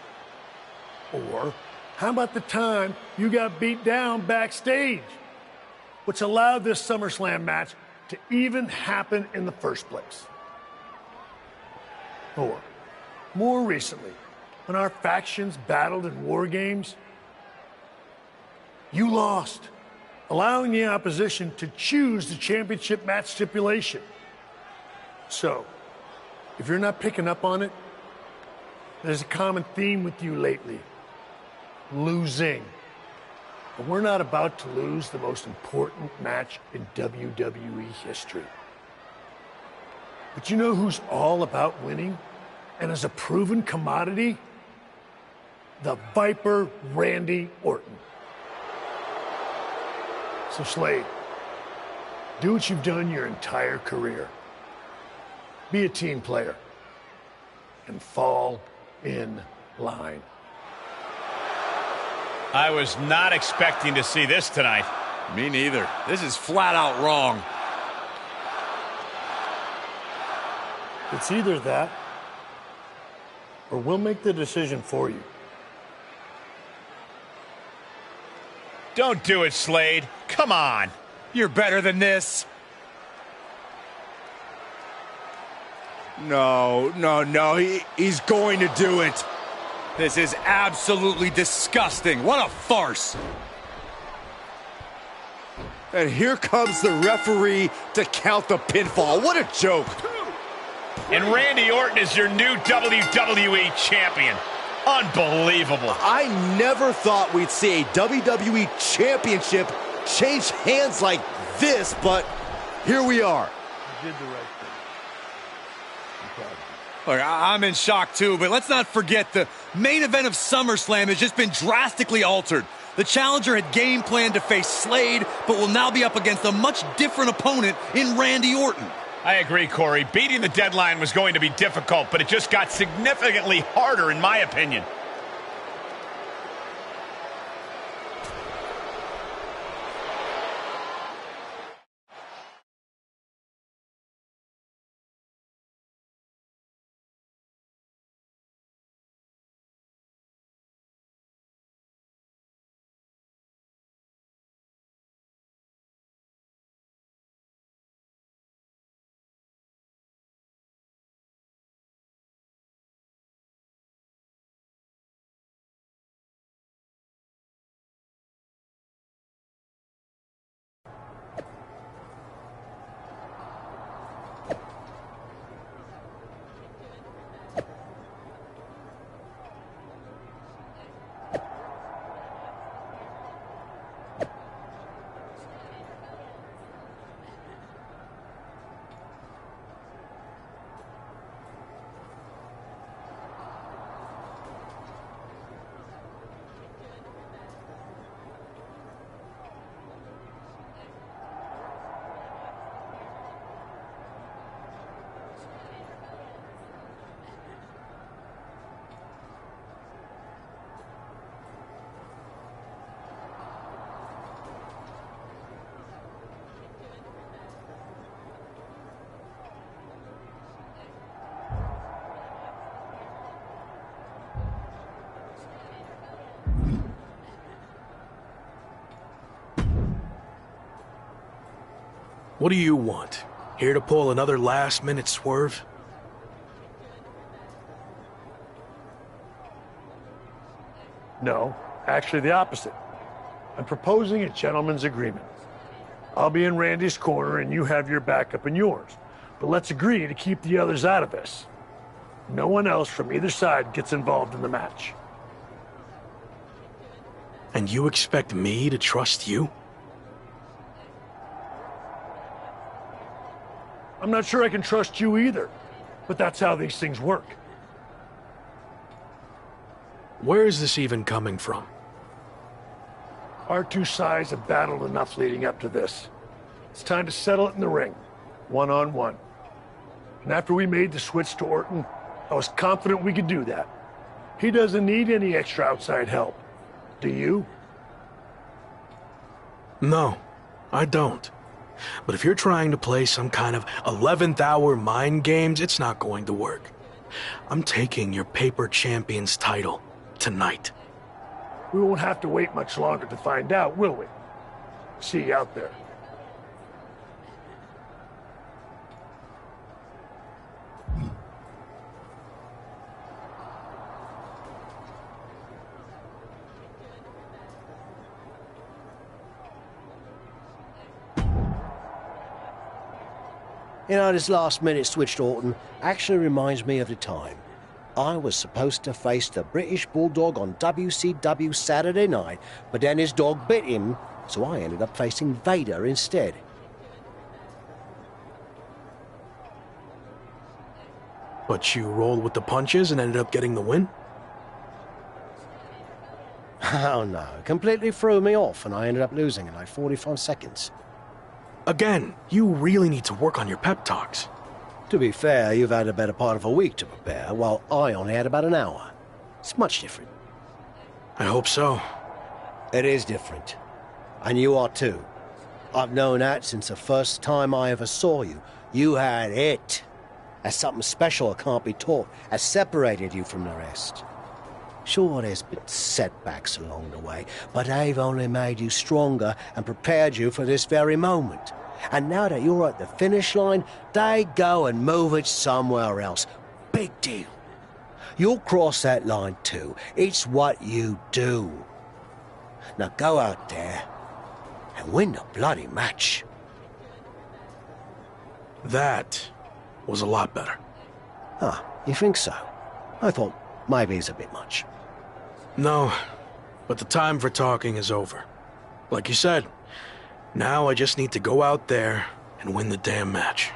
Or how about the time you got beat down backstage, which allowed this SummerSlam match to even happen in the first place? Or, more recently, when our factions battled in war games, you lost, allowing the opposition to choose the championship match stipulation. So, if you're not picking up on it, there's a common theme with you lately. Losing. And we're not about to lose the most important match in WWE history. But you know who's all about winning and is a proven commodity? The Viper Randy Orton. So Slade, do what you've done your entire career. Be a team player and fall in line. I was not expecting to see this tonight. Me neither. This is flat out wrong. It's either that, or we'll make the decision for you. Don't do it, Slade. Come on. You're better than this. No. He's going to do it. This is absolutely disgusting. What a farce. And here comes the referee to count the pinfall. What a joke. And Randy Orton is your new WWE champion. Unbelievable. I never thought we'd see a WWE championship change hands like this, but here we are. You did the right thing. Look, I'm in shock too, but let's not forget the main event of SummerSlam has just been drastically altered. The challenger had game planned to face Slade, but will now be up against a much different opponent in Randy Orton. I agree, Corey. Beating the deadline was going to be difficult, but it just got significantly harder, in my opinion. What do you want? Here to pull another last-minute swerve? No, actually the opposite. I'm proposing a gentleman's agreement. I'll be in Randy's corner and you have your backup in yours. But let's agree to keep the others out of this. No one else from either side gets involved in the match. And you expect me to trust you? I'm not sure I can trust you either, but that's how these things work. Where is this even coming from? Our two sides have battled enough leading up to this. It's time to settle it in the ring, one-on-one. And after we made the switch to Orton, I was confident we could do that. He doesn't need any extra outside help. Do you? No, I don't. But if you're trying to play some kind of 11th hour mind games, it's not going to work. I'm taking your paper champion's title tonight. We won't have to wait much longer to find out, will we? See you out there. You know, this last-minute switch to Orton actually reminds me of the time I was supposed to face the British Bulldog on WCW Saturday night, but then his dog bit him, so I ended up facing Vader instead. But you rolled with the punches and ended up getting the win? Oh no, completely threw me off and I ended up losing in like 45 seconds. Again, you really need to work on your pep talks. To be fair, you've had a better part of a week to prepare, while I only had about an hour. It's much different. I hope so. It is different. And you are too. I've known that since the first time I ever saw you. You had it. As something special that can't be taught, has separated you from the rest. Sure, there's been setbacks along the way, but they've only made you stronger and prepared you for this very moment. And now that you're at the finish line, they go and move it somewhere else. Big deal. You'll cross that line too. It's what you do. Now go out there and win the bloody match. That was a lot better. Ah, you think so? I thought maybe it's a bit much. No, but the time for talking is over. Like you said, now I just need to go out there and win the damn match.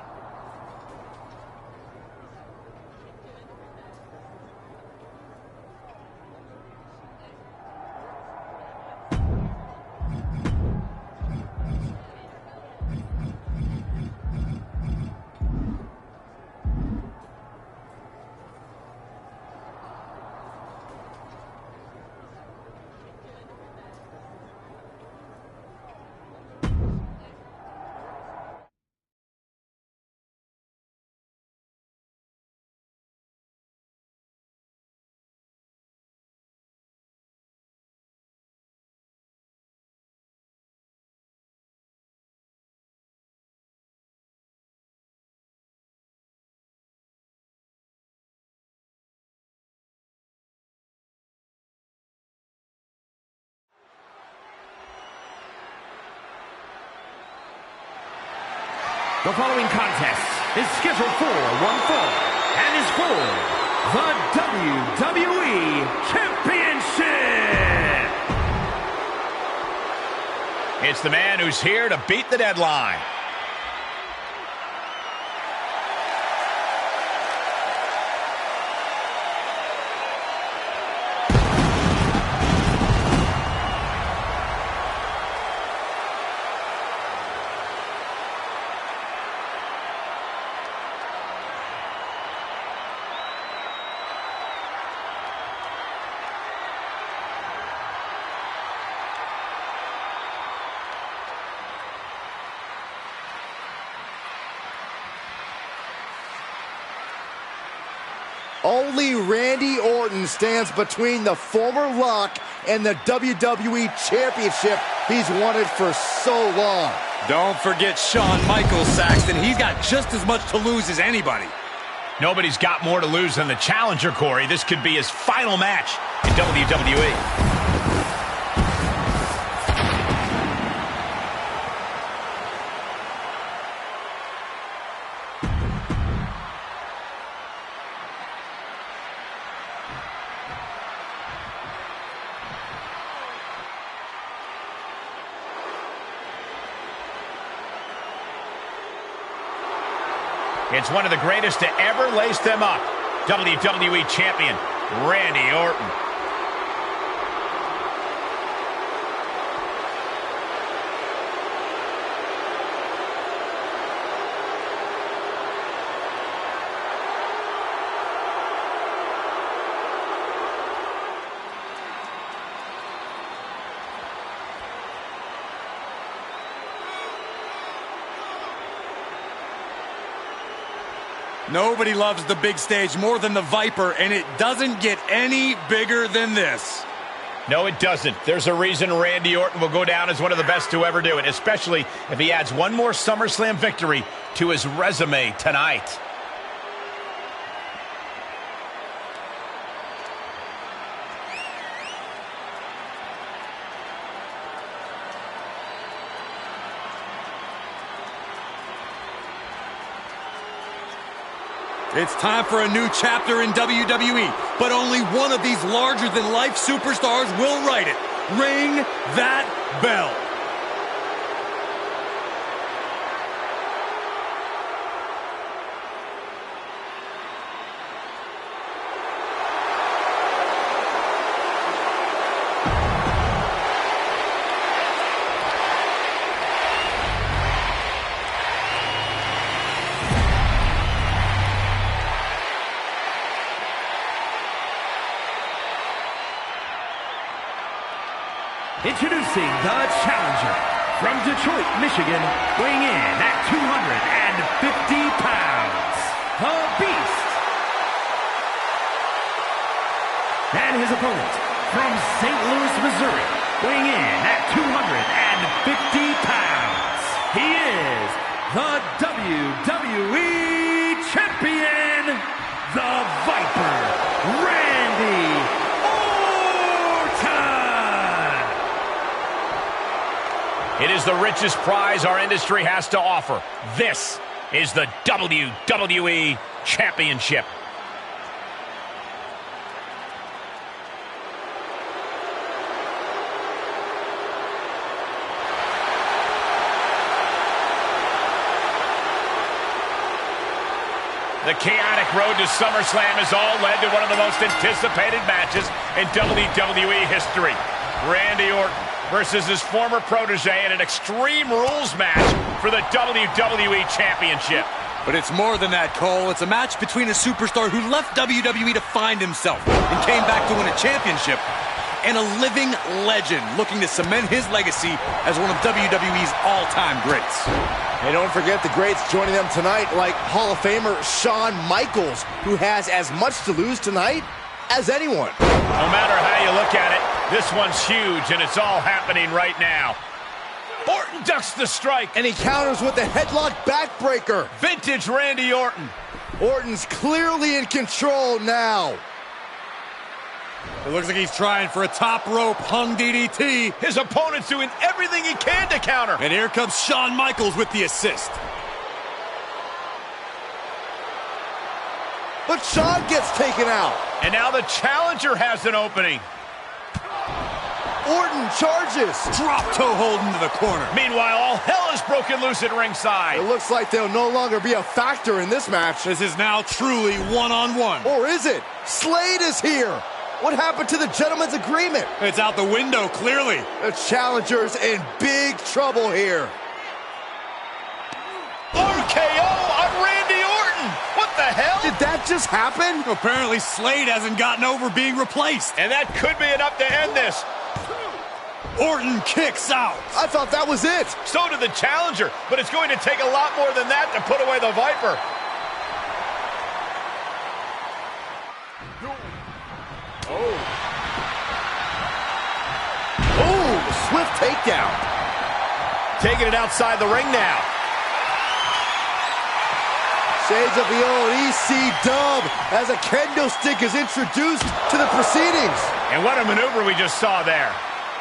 The following contest is scheduled for one fall and is for the WWE Championship. It's the man who's here to beat the deadline. Only Randy Orton stands between the former Lock and the WWE Championship he's wanted for so long. Don't forget Shawn Michaels, Saxton. He's got just as much to lose as anybody. Nobody's got more to lose than the challenger, Corey. This could be his final match in WWE. It's one of the greatest to ever lace them up. WWE Champion, Randy Orton. Nobody loves the big stage more than the Viper, and it doesn't get any bigger than this. No, it doesn't. There's a reason Randy Orton will go down as one of the best to ever do it, especially if he adds one more SummerSlam victory to his resume tonight. It's time for a new chapter in WWE, but only one of these larger-than-life superstars will write it. Ring that bell. Introducing the challenger from Detroit, Michigan, weighing in at 250 pounds, the Beast. And his opponent from St. Louis, Missouri, weighing in at 250 pounds, he is the WWE Champion, the Viper, Randy It is the richest prize our industry has to offer. This is the WWE Championship. The chaotic road to SummerSlam has all led to one of the most anticipated matches in WWE history. Randy Orton versus his former protege in an Extreme Rules match for the WWE Championship. But it's more than that, Cole. It's a match between a superstar who left WWE to find himself and came back to win a championship, and a living legend looking to cement his legacy as one of WWE's all-time greats. And don't forget the greats joining them tonight, like Hall of Famer Shawn Michaels, who has as much to lose tonight as anyone. No matter how you look at it, this one's huge, and it's all happening right now. Orton ducks the strike. And he counters with the headlock backbreaker. Vintage Randy Orton. Orton's clearly in control now. It looks like he's trying for a top rope hung DDT. His opponent's doing everything he can to counter. And here comes Shawn Michaels with the assist. But Shawn gets taken out. And now the challenger has an opening. Orton charges. Drop toe hold into the corner. Meanwhile, all hell is broken loose at ringside. It looks like they'll no longer be a factor in this match. This is now truly one-on-one. Or is it? Slade is here. What happened to the gentleman's agreement? It's out the window, clearly. The challenger's in big trouble here. RKO on Randy Orton. What the hell? Did that just happen? Apparently Slade hasn't gotten over being replaced. And that could be enough to end this. Orton kicks out. I thought that was it. So did the challenger, but it's going to take a lot more than that to put away the Viper. Oh, swift takedown. Taking it outside the ring now. Shades of the old EC-Dub as a kendo stick is introduced to the proceedings. And what a maneuver we just saw there.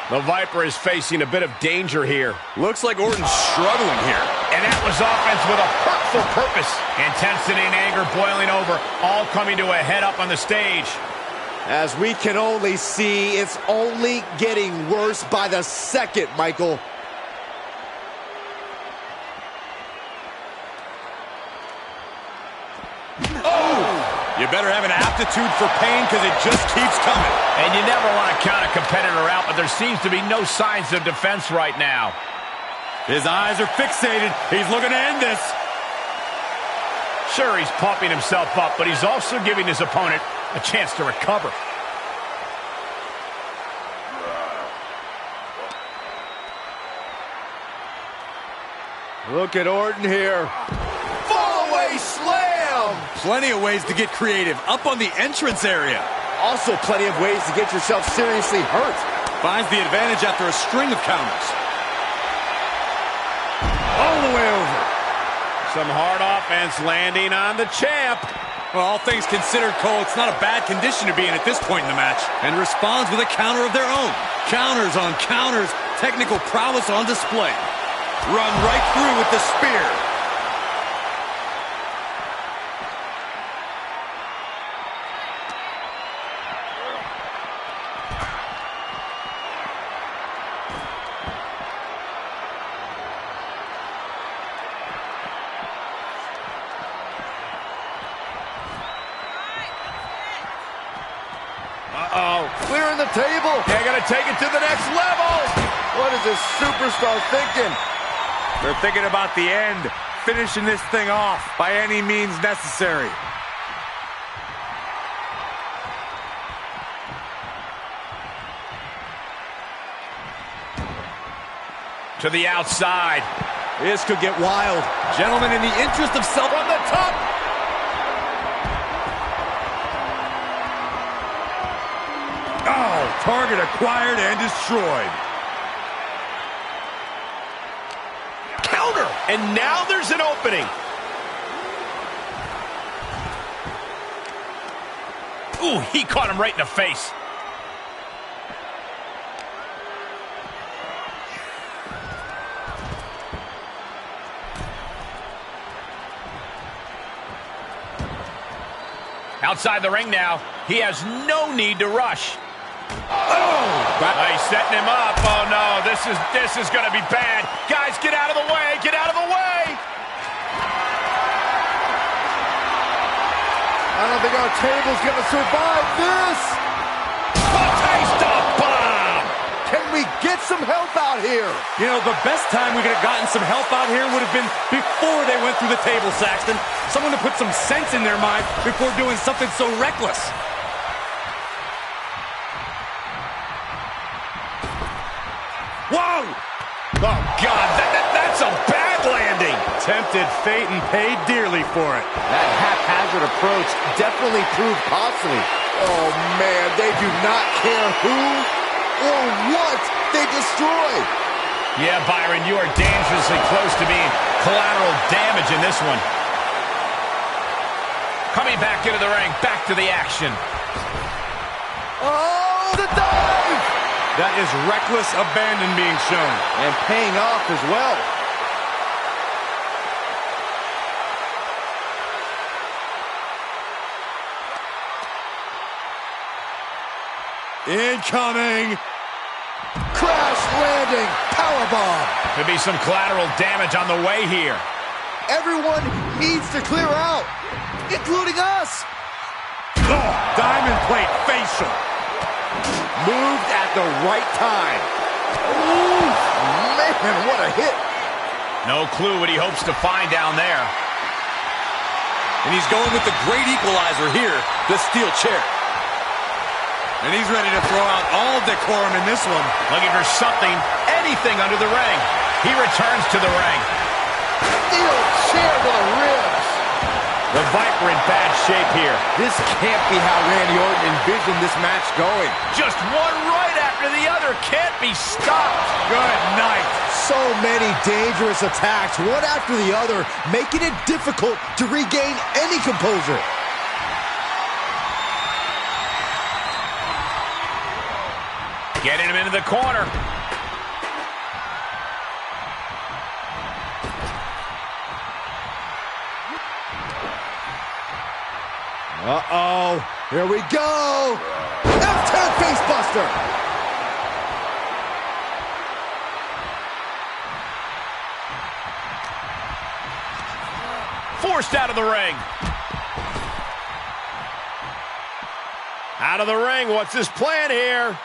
The Viper is facing a bit of danger here. Looks like Orton's struggling here. And that was offense with a hurtful purpose. Intensity and anger boiling over, all coming to a head up on the stage. As we can only see, it's only getting worse by the second, Michael. You better have an aptitude for pain because it just keeps coming. And you never want to count a competitor out, but there seems to be no signs of defense right now. His eyes are fixated. He's looking to end this. Sure, he's pumping himself up, but he's also giving his opponent a chance to recover. Look at Orton here. Fall-away slam! Plenty of ways to get creative. Up on the entrance area. Also plenty of ways to get yourself seriously hurt. Finds the advantage after a string of counters. All the way over. Some hard offense landing on the champ. Well, all things considered, Cole, it's not a bad condition to be in at this point in the match. And responds with a counter of their own. Counters on counters. Technical prowess on display. Run right through with the spear. Clearing the table. They're going to take it to the next level. What is this superstar thinking? They're thinking about the end. Finishing this thing off by any means necessary. To the outside. This could get wild. Gentlemen, in the interest of self From the top. Oh, target acquired and destroyed. Counter. And now there's an opening. Ooh, he caught him right in the face. Outside the ring now. He has no need to rush. He's setting him up. Oh no, this is going to be bad. Guys, get out of the way. Get out of the way. I don't think our table's going to survive this. Batista bomb. Can we get some help out here? You know, the best time we could have gotten some help out here would have been before they went through the table, Saxton. Someone to put some sense in their mind before doing something so reckless. Whoa! Oh, God, that's a bad landing. Tempted fate and paid dearly for it. That haphazard approach definitely proved costly. Oh, man, they do not care who or what they destroy. Yeah, Byron, you are dangerously close to being collateral damage in this one. Coming back into the ring, back to the action. Oh, the dive! That is reckless abandon being shown. And paying off as well. Incoming. Crash landing, powerbomb. Could be some collateral damage on the way here. Everyone needs to clear out, including us. Oh, diamond plate facial. Moved at the right time. Ooh, man, what a hit. No clue what he hopes to find down there. And he's going with the great equalizer here, the steel chair. And he's ready to throw out all decorum in this one. Looking for something, anything under the ring. He returns to the ring. Steel chair to the ribs. The Viper in bad shape here. This can't be how Randy Orton envisioned this match going. Just one right after the other. Can't be stopped. Good night. So many dangerous attacks, one after the other, making it difficult to regain any composure. Getting him into the corner. Uh-oh. Here we go. F10 facebuster. Forced out of the ring. Out of the ring. What's his plan here?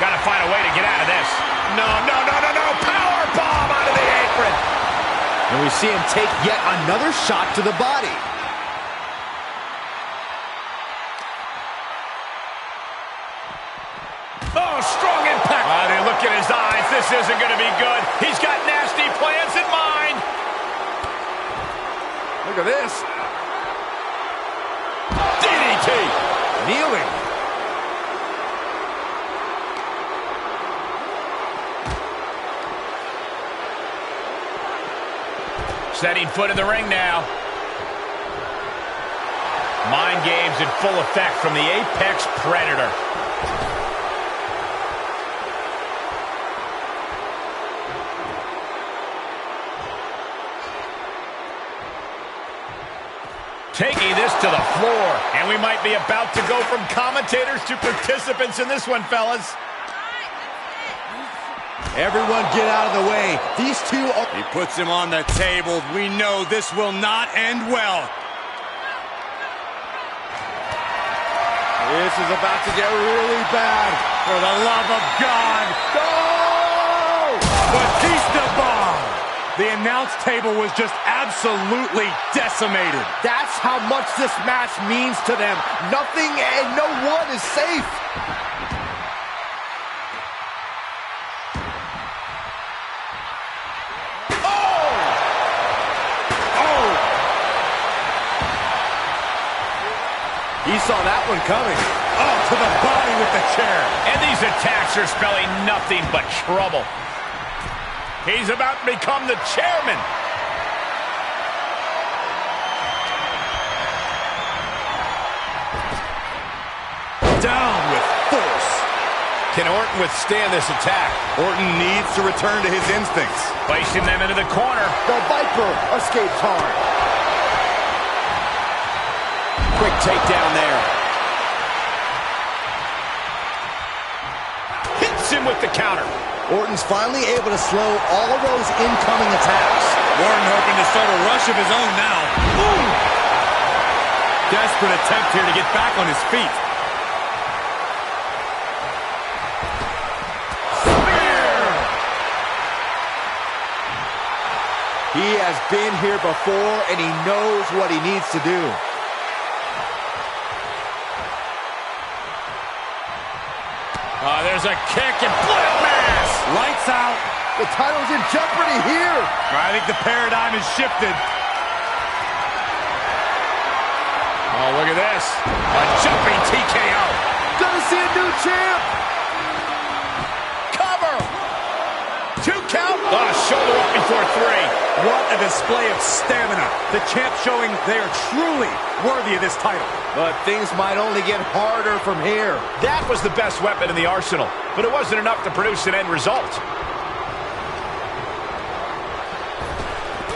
Got to find a way to get out of this. No. Power bomb out of the apron. And we see him take yet another shot to the body. Oh, strong impact. Look at his eyes. This isn't going to be good. He's got nasty plans in mind. Look at this. DDT. Kneeling. Setting foot in the ring now. Mind games in full effect from the Apex Predator. Taking this to the floor. And we might be about to go from commentators to participants in this one, fellas. Everyone get out of the way. These two are... He puts him on the table. We know this will not end well. This is about to get really bad. For the love of God. Go! Batista bomb. The announce table was just absolutely decimated. That's how much this match means to them. Nothing and no one is safe. He saw that one coming. Oh, to the body with the chair. And these attacks are spelling nothing but trouble. He's about to become the chairman. Down with force. Can Orton withstand this attack? Orton needs to return to his instincts. Placing them into the corner. The Viper escapes hard. Quick takedown there. Hits him with the counter. Orton's finally able to slow all of those incoming attacks. Orton hoping to start a rush of his own now. Boom! Desperate attempt here to get back on his feet. He has been here before, and he knows what he needs to do. There's a kick and blood mass. Lights out. The title's in jeopardy here. I think the paradigm has shifted. Oh, look at this. A jumping TKO. Gonna see a new champ. Cover. 2 count. Shoulder up before 3. What a display of stamina. The champ showing they are truly worthy of this title. But things might only get harder from here. That was the best weapon in the arsenal, but it wasn't enough to produce an end result.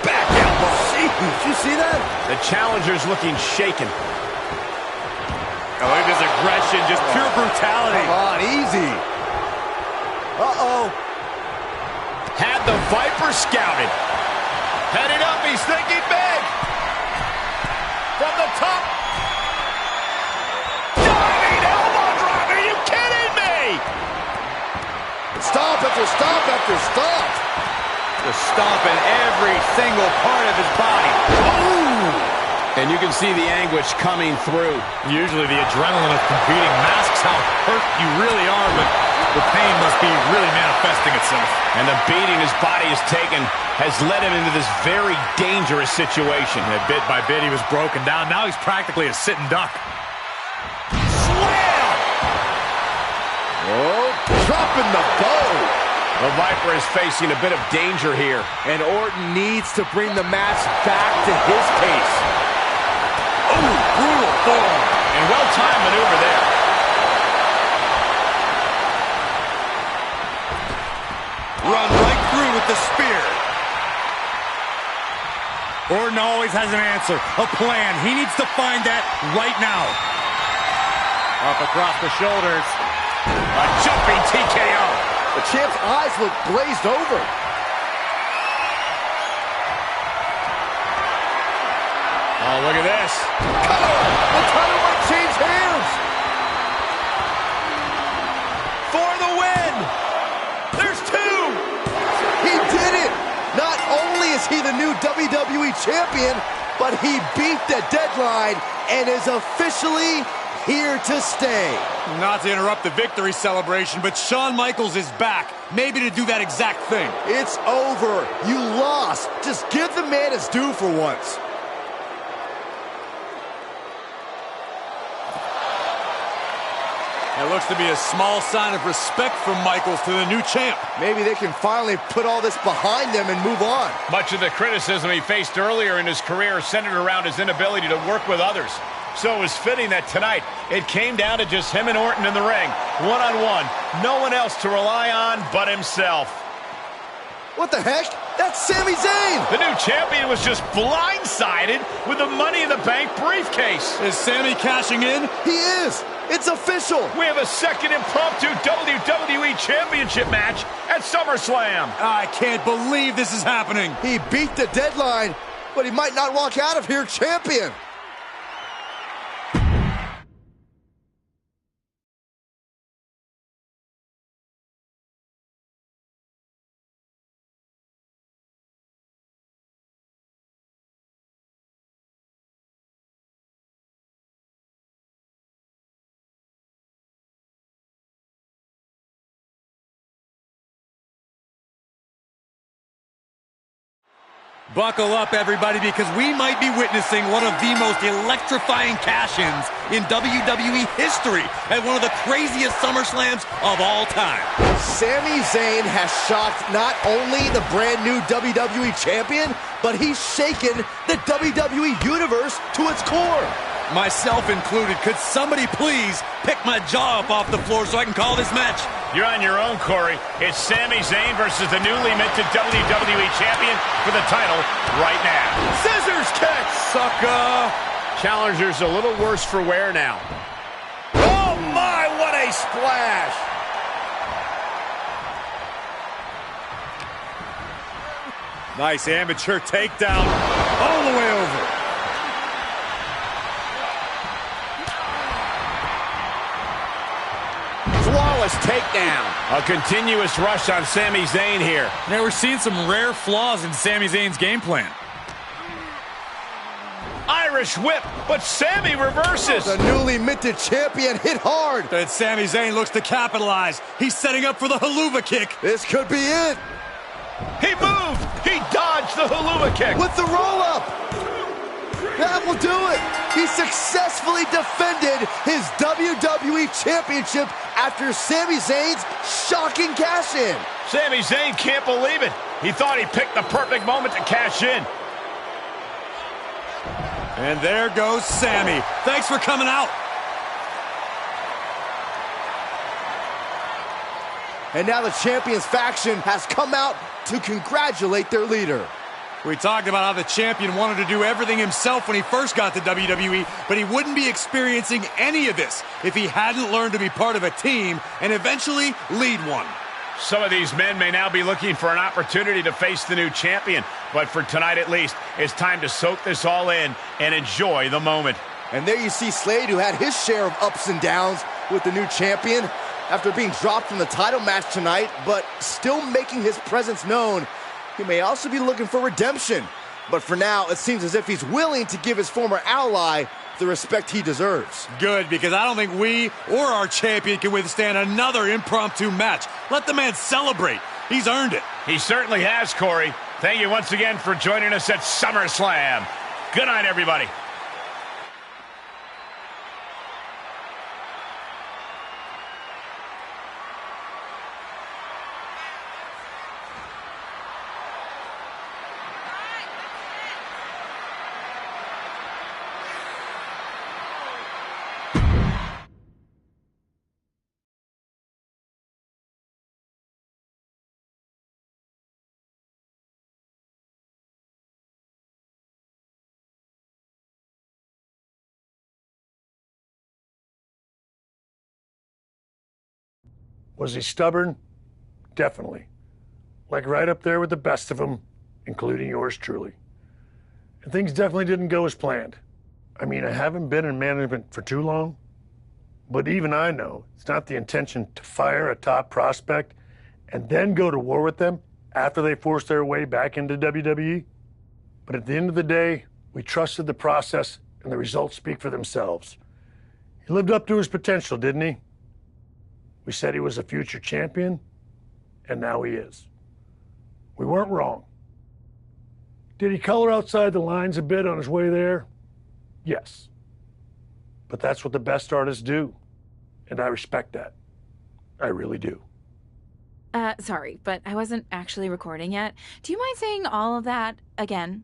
Back elbow. Did you see that? The challenger's looking shaken. Oh, look at this aggression, just pure brutality. Come on, easy. Uh-oh. Had the Viper scouted. Heading up, he's thinking big. From the top. Diving elbow drop, are you kidding me? Stomp after stomp after stomp. Just stomping every single part of his body. Ooh. And you can see the anguish coming through. Usually the adrenaline of competing masks how hurt you really are, but the pain must be really manifesting itself. And the beating his body has taken has led him into this very dangerous situation. And bit by bit he was broken down. Now he's practically a sitting duck. Slam! Oh, dropping the bow. The Viper is facing a bit of danger here. And Orton needs to bring the match back to his pace. Oh, brutal form. And well-timed maneuver there. Run right through with the spear. Orton always has an answer, a plan. He needs to find that right now. Up across the shoulders. A jumping TKO. The champ's eyes look glazed over. Oh, look at this. Cover! The title might change hands. For the win! There's two! He did it! Not only is he the new WWE Champion, but he beat the deadline and is officially here to stay. Not to interrupt the victory celebration, but Shawn Michaels is back. Maybe to do that exact thing. It's over. You lost. Just give the man his due for once. It looks to be a small sign of respect from Michaels to the new champ. Maybe they can finally put all this behind them and move on. Much of the criticism he faced earlier in his career centered around his inability to work with others. So it was fitting that tonight it came down to just him and Orton in the ring, one-on-one. No one else to rely on but himself. What the heck? That's Sami Zayn! The new champion was just blindsided with the Money in the Bank briefcase. Is Sami cashing in? He is! It's official! We have a second impromptu WWE Championship match at SummerSlam. I can't believe this is happening. He beat the deadline, but he might not walk out of here champion. Buckle up, everybody, because we might be witnessing one of the most electrifying cash-ins in WWE history at one of the craziest SummerSlams of all time. Sami Zayn has shocked not only the brand new WWE Champion, but he's shaken the WWE Universe to its core. Myself included. Could somebody please pick my jaw up off the floor so I can call this match? You're on your own, Corey. It's Sami Zayn versus the newly minted WWE Champion for the title right now. Scissors kick! Sucker! Challenger's a little worse for wear now. Oh my, what a splash! Nice amateur takedown all the way over. Flawless takedown. A continuous rush on Sami Zayn here. Now we're seeing some rare flaws in Sami Zayn's game plan. Irish whip, but Sami reverses. The newly minted champion hit hard. And Sami Zayn looks to capitalize. He's setting up for the haluva kick. This could be it. He moved. He dodged the haluva kick. With the roll-up. That will do it. He successfully defended his WWE Championship after Sami Zayn's shocking cash-in. Sami Zayn can't believe it. He thought he picked the perfect moment to cash in. And there goes Sami. Thanks for coming out. And now the Champions faction has come out to congratulate their leader. We talked about how the champion wanted to do everything himself when he first got to WWE, but he wouldn't be experiencing any of this if he hadn't learned to be part of a team and eventually lead one. Some of these men may now be looking for an opportunity to face the new champion, but for tonight at least, it's time to soak this all in and enjoy the moment. And there you see Slade, who had his share of ups and downs with the new champion after being dropped from the title match tonight, but still making his presence known. He may also be looking for redemption. But for now, it seems as if he's willing to give his former ally the respect he deserves. Good, because I don't think we or our champion can withstand another impromptu match. Let the man celebrate. He's earned it. He certainly has, Corey. Thank you once again for joining us at SummerSlam. Good night, everybody. Was he stubborn? Definitely. Like right up there with the best of them, including yours truly. And things definitely didn't go as planned. I mean, I haven't been in management for too long, but even I know it's not the intention to fire a top prospect and then go to war with them after they force their way back into WWE. But at the end of the day, we trusted the process and the results speak for themselves. He lived up to his potential, didn't he? We said he was a future champion, and now he is. We weren't wrong. Did he color outside the lines a bit on his way there? Yes. But that's what the best artists do, and I respect that. I really do. Sorry, but I wasn't actually recording yet. Do you mind saying all of that again?